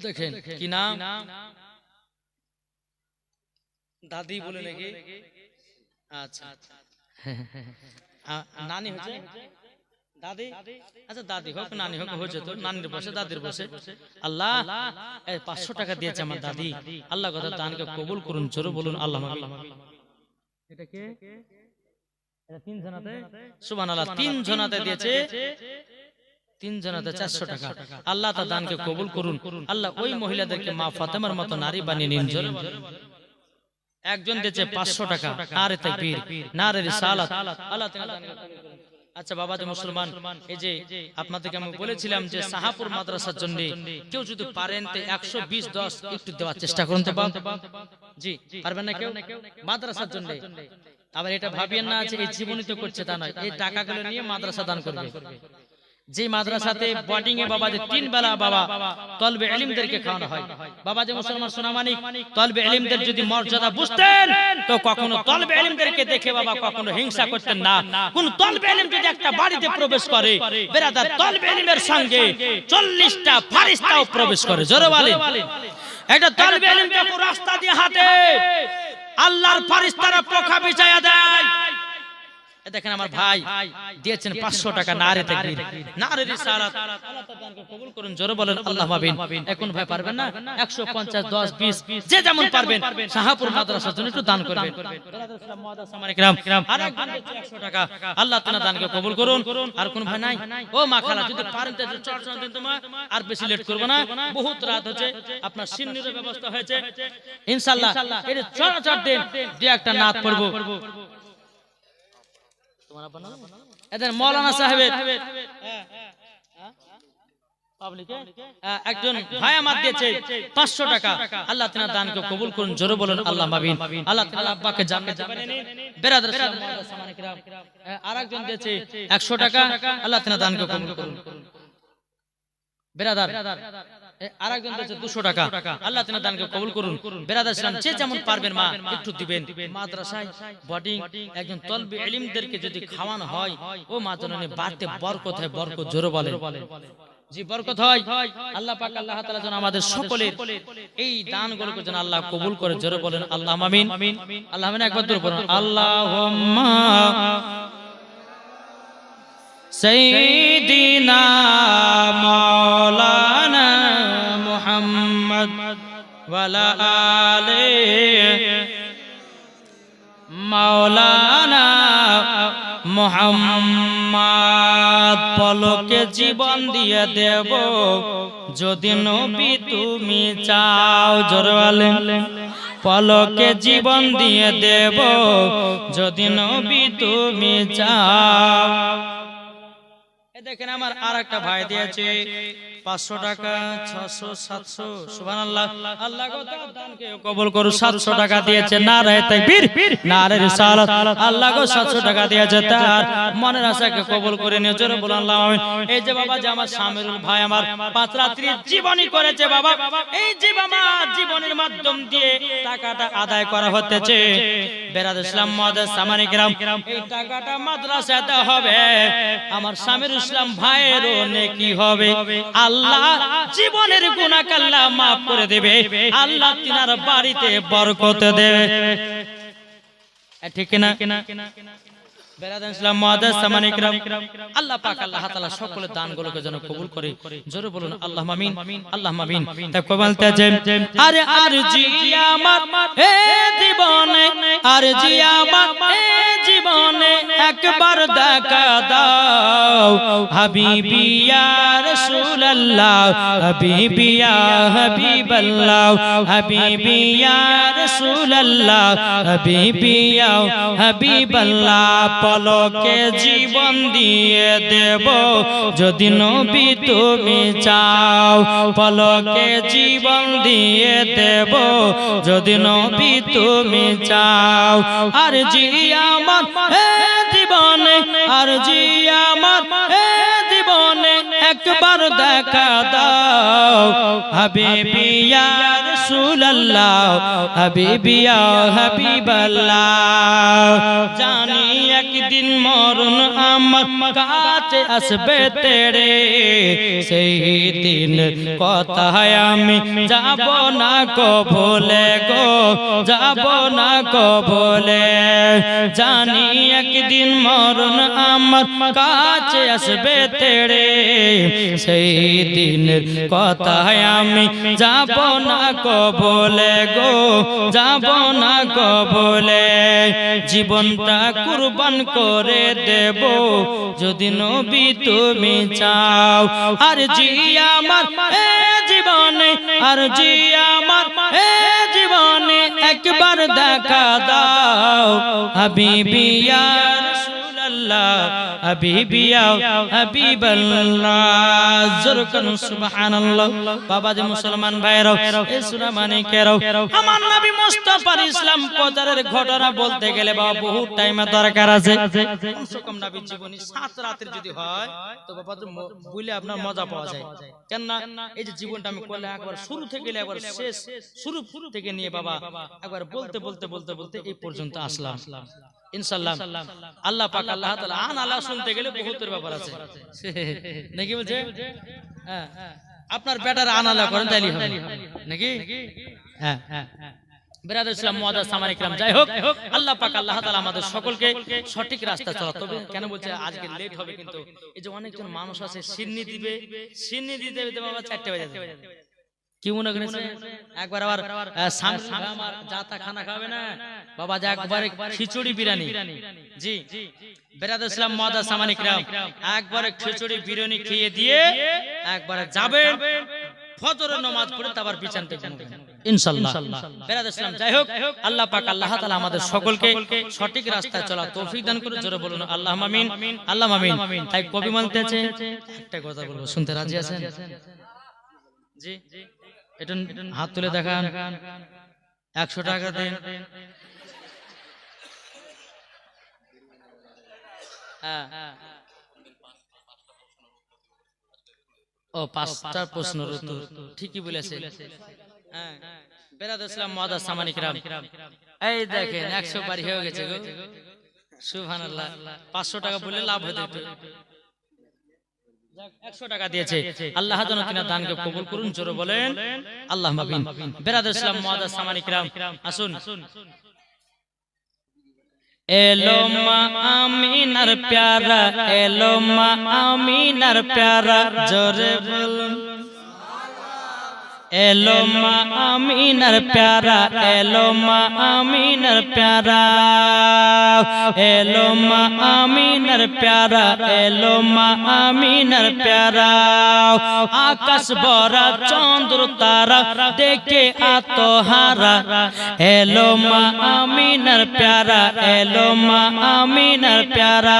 দেখেন কি নাম দাদি বলে নাকি আচ্ছা নানি হচ্ছে দাদি আচ্ছা দাদি হোক নানি হোক হচ্ছে তো নানির বসে দাদির বসে আল্লাহ 500 টাকা দিয়েছে আমার দাদি আল্লাহ কথা দানকে কবুল করুন। জোরে বলুন আল্লাহুম্মা আমিন। এটা কে এটা 3 জনাতে সুবহানাল্লাহ 3 জনাতে দিয়েছে 3 জনাতে 400 টাকা আল্লাহ তা দানকে কবুল করুন। আল্লাহ ওই মহিলাদেরকে মা ফাতেমার মতো নারী বানিয়ে নিন। জোরে একজন দিয়েছে 500 টাকা নারে তাকবীর নারে রিসালাত আল্লাহ তাআলা দান করুন। আচ্ছা বাবাজি মুসলমান এই যে আপনাদেরকে আমি বলেছিলাম যে সাহাপুর মাদ্রাসার জন্য কেউ যদি পারেন তো 120 10 একটু দেওয়ার চেষ্টা করুন তো জি পারবেন না কেউ মাদ্রাসার জন্য। আবার এটা ভাবিয়েন না যে এই জীবনীতে করছে তা নয়, এই টাকাগুলো নিয়ে মাদ্রাসা দান করবে। যে মাদ্রাসাতে বোর্ডিং এ বাবা যে 3 বেলা বাবা তলবে ইলমদেরকে খাওয়ানো হয়। বাবা যে মুসলমান সোনা মানিক তলবে ইলমদের যদি মর্যাদা বুঝতেন তো কখনো তলবে ইলমদেরকে দেখে বাবা কখনো হিংসা করতেন না। কোন তলবে ইলম যদি একটা বাড়িতে প্রবেশ করে বেরাদার তলবে ইলমের সঙ্গে 40টা ফেরেশতাও প্রবেশ করে। জোরে বলেন একটা তলবে ইলম যখন রাস্তা দিয়ে হাঁটে আল্লাহর ফেরেশতারা পোকা বিছায়া দেয়। দেখেন আমার ভাই দিয়েছেন 500 টাকা নারে তাকবীর নারে রিসালাত আল্লাহ তাআলা দানকে কবুল করুন। জোরে বলেন আল্লাহুম্মা আমিন। এখন ভাই পারবেন না 150 10 20 যে যেমন পারবেন সাহাপুর মাদ্রাসার জন্য একটু দান করবেন। বেরাদার ইসলাম মুআজ্জাজ সামানিক রাম আর একজন 100 টাকা আল্লাহ তাআলা দানকে কবুল করুন। আর কোন ভাই নাই ও মা খালা যদি পারেন তো চটচট দিন তোমার আর বেশি লেট করব না, বহুত রাত হচ্ছে আপনার সিন্নির ব্যবস্থা হয়েছে ইনশাআল্লাহ এই চটচট দিন যে একটা নাত পড়ব। এদের মৌলানা সাহেবের একজন ভাই আমার দিয়েছে 500 টাকা আল্লাহ তাআলা দানকে কবুল করুন। জোরে বলেন আল্লাহুম্মা আমিন। আল্লাহ তাআলা আব্বাকে জান্নাতে বানিয়ে নিন। বেরাদার ইসলাম মুআজ্জাজ সামানিক রাম আরেকজন দিয়েছে 100 টাকা আল্লাহ তাআলা দানকে কবুল করুন। বেরাদার আরেকজন দিয়েছে 200 টাকা আল্লাহ তাআলা দানকে কবুল করুন। বেরাদার ইসলাম যে যেমন পারবেন মা একটু দিবেন। মাদ্রাসায় বোর্ডিং একজন তলবে ইলমদেরকে যদি খাওয়ানো হয় ও মা জননী বাড়তে বরকত হয় বরকত। জোরে বলেন জি বরকত হয়। আল্লাহ পাক আল্লাহ তাআলা যেন আমাদের সকলের এই দানগুলোকে যেন আল্লাহ কবুল করে, জোরে বলেন আল্লাহুম্মা আমিন। আল্লাহ আমিন একবার জোরে বলুন আল্লাহুম্মা সাইয়্যিদিনা মাওলানা মুহাম্মদ ওয়া আলা আলিহি মাওলানা মুহাম্মদ। পলকে জীবন দিয়ে দেব যদি নবী তুমি চাও, জোরে বলেন পলকে জীবন দিয়ে দেব যদি নবী তুমি চাও। দেখেন আমার আর একটা ভাই দিয়েছে 500 টাকা, 600, 700, সুবহানাল্লাহ। আল্লাহ গো তার দানকে কবুল করুন। 700 টাকা দিয়েছে, নারে তাকবীর, নারে রিসালাত। আল্লাহ গো 700 টাকা দিয়েছে, তার মনের আশাকে কবুল করে নিয়ে, জোরে বলুন আল্লাহ আমিন। এই যে বাবা যে আমার শামিরুল ভাই আমার 5 রাত্রি জীবনী করেছে বাবা, এই যে বাবা জীবনের মাধ্যম দিয়ে টাকাটা আদায় করা হতেছে। বেরাদ ইসলাম মুআদ্দাস সামানি কিরাম, এই টাকাটা মাদ্রাসায় দেওয়া হবে, আমার শামিরুল ইসলাম ভাইয়েরও নেকি হবে। আল্লাহ জীবনের গুনাহ আল্লাহ maaf করে দেবে, আল্লাহ তিনার বাড়িতে বরকত দেবে, ঠিক না? বেরাদান ইসলাম মুআদ্দাস সামানি কিরাম, আল্লাহ পাক আল্লাহ তাআলা সকলের দানগুলোকে যেন কবুল করে, জোরে বলুন আল্লাহুম্মা আমিন, আল্লাহুম্মা আমিন। তাই বলতেছে আরে আরজি আমার হে জীবনে, আরজি আমার হে জীবনে একবার দেখা দাও, হাবিবি ইয়া রাসূলুল্লাহ, হাবিবি ইয়া হাবিবাল্লাহ, হাবিবি ইয়া রাসূলুল্লাহ, হাবিবি ইয়া হাবিবাল্লাহ। পলকে জীবন দিয়ে দেব যদি নবী তুমি চাও, পলকে জীবন দিয়ে দেব যদি নবী তুমি চাও। আর জি আমার হে জীবনে, আর জি আমার হে জীবনে একবার দেখা দাও, হাবিবি ইয়া রাসূলুল্লাহ, হাবিবি ইয়া হাবিবাল্লাহ। জানি একদিন মরণ আমার কাছে আসবে তেরে, সেই দিন কথায় আমি যাব না কবলে গো, যাব না কবলে। জানি একদিন মরণ আমার কাছে আসবে তেরে, সেই দিন কথায় আমি যাব না কবলে গো, যাব না কবলে। জীবনটা কুরবান করে দেব যদি নবী তুমি চাও। আর জি আমার এ জীবনে, আর জি আমার এ জীবনে একবার দেখা দাও, হাবিবি ইয়া রাসূলুল্লাহ, হাবিবি ইয়া হাবিবাল্লাহ। জোরে করুন সুবহানাল্লাহ। বাবা যে মুসলমান ভাইরাও, এই সূরা মানিকেরাও, আমার নবী মুস্তাফার ইসলাম প্রচারের ঘটনা বলতে গেলে বাবা বহু টাইমের দরকার আছে। কমসে কম নবীর জীবনী 7 রাতের যদি হয় তো বাবা তো বলে আপনার মজা পাওয়া যায়। কেন না এই যে জীবনটা আমি করলে একবার শুরু থেকে একবার শেষ, শুরু থেকে নিয়ে বাবা একবার বলতে বলতে বলতে বলতে এই পর্যন্ত আসলাম ইনশাআল্লাহ। আল্লাহ পাক আল্লাহ তাআলা আল্লাহ শুনতে গেলে বহুতের ব্যাপার আছে নাকি বলছে? হ্যাঁ, আপনার বেটার আল্লাহ করেন তাইলে হবে নাকি? হ্যাঁ হ্যাঁ। বেরাদ ইসলাম মুআদ্দাস সামানি কিরাম, যাই হোক আল্লাহ পাক আল্লাহ তাআলা আমাদের সকলকে সঠিক রাস্তা চলা। তবে কেন বলছে আজকে লেট হবে, কিন্তু এই যে অনেকজন মানুষ আছে সিন্নি দিবে, সিন্নি দিতে দিতে বাবা 4টা বাজে যাবে। কি মনে করেছে একবার আবার সামনে আমার জাতা খানা খাবে না বাবা, যা একবারে খিচুড়ি বিরিয়ানি। জি বেরাদ ইসলাম মুআদ্দাস সামানি কিরাম, একবারে খিচুড়ি বিরিয়ানি খেয়ে দিয়ে একবারে যাবে ফজরের নামাজ পড়ে তারপর বিছানাতে ঘুমাবেন ইনশাআল্লাহ। বেরাদ ইসলাম, যাই হোক আল্লাহ পাক আল্লাহ তাআলা আমাদের সকলকে সঠিক রাস্তায় চলা তৌফিক দান করুন। জোরে বলুন আল্লাহুম্মা আমিন, আল্লাহুম্মা আমিন। তাই কবি বলতেছে একটা কথা বলবো, শুনতে রাজি আছেন? জি এটা হাত তুলে দেখান, 100 টাকা দেন। হ্যাঁ ও 5টা প্রশ্নের উত্তর ঠিকই বলেছে। হ্যাঁ বেরাদ ইসলাম মুআদ্দাস সামানি কিরাম, এই দেখেন 100 বাড়ি হয়ে গেছে গো, সুবহানাল্লাহ। 500 টাকা বলে লাভ হতো, 100 টাকা দিয়েছে আল্লাহ যেন তিনার দানকে কবুল করুন জোরে বলেন আল্লাহুম্মা আমিন বেরাদার ইসলাম মুআজ্জাজ সামানী কিরাম আসুন এলো মা আমিনার প্যারা এলো মা আমিনার প্যারা জোরে বলুন এলো মা আমিনার প্যারা এলো মা আমিনার প্যারা এলো মা আমিনার প্যারা এলো মা আমিনার প্যারা আকাশ ভরা চন্দ্র তারা দেখে আত্মহারা এলো মা আমিনার প্যারা এলো মা আমিনার প্যারা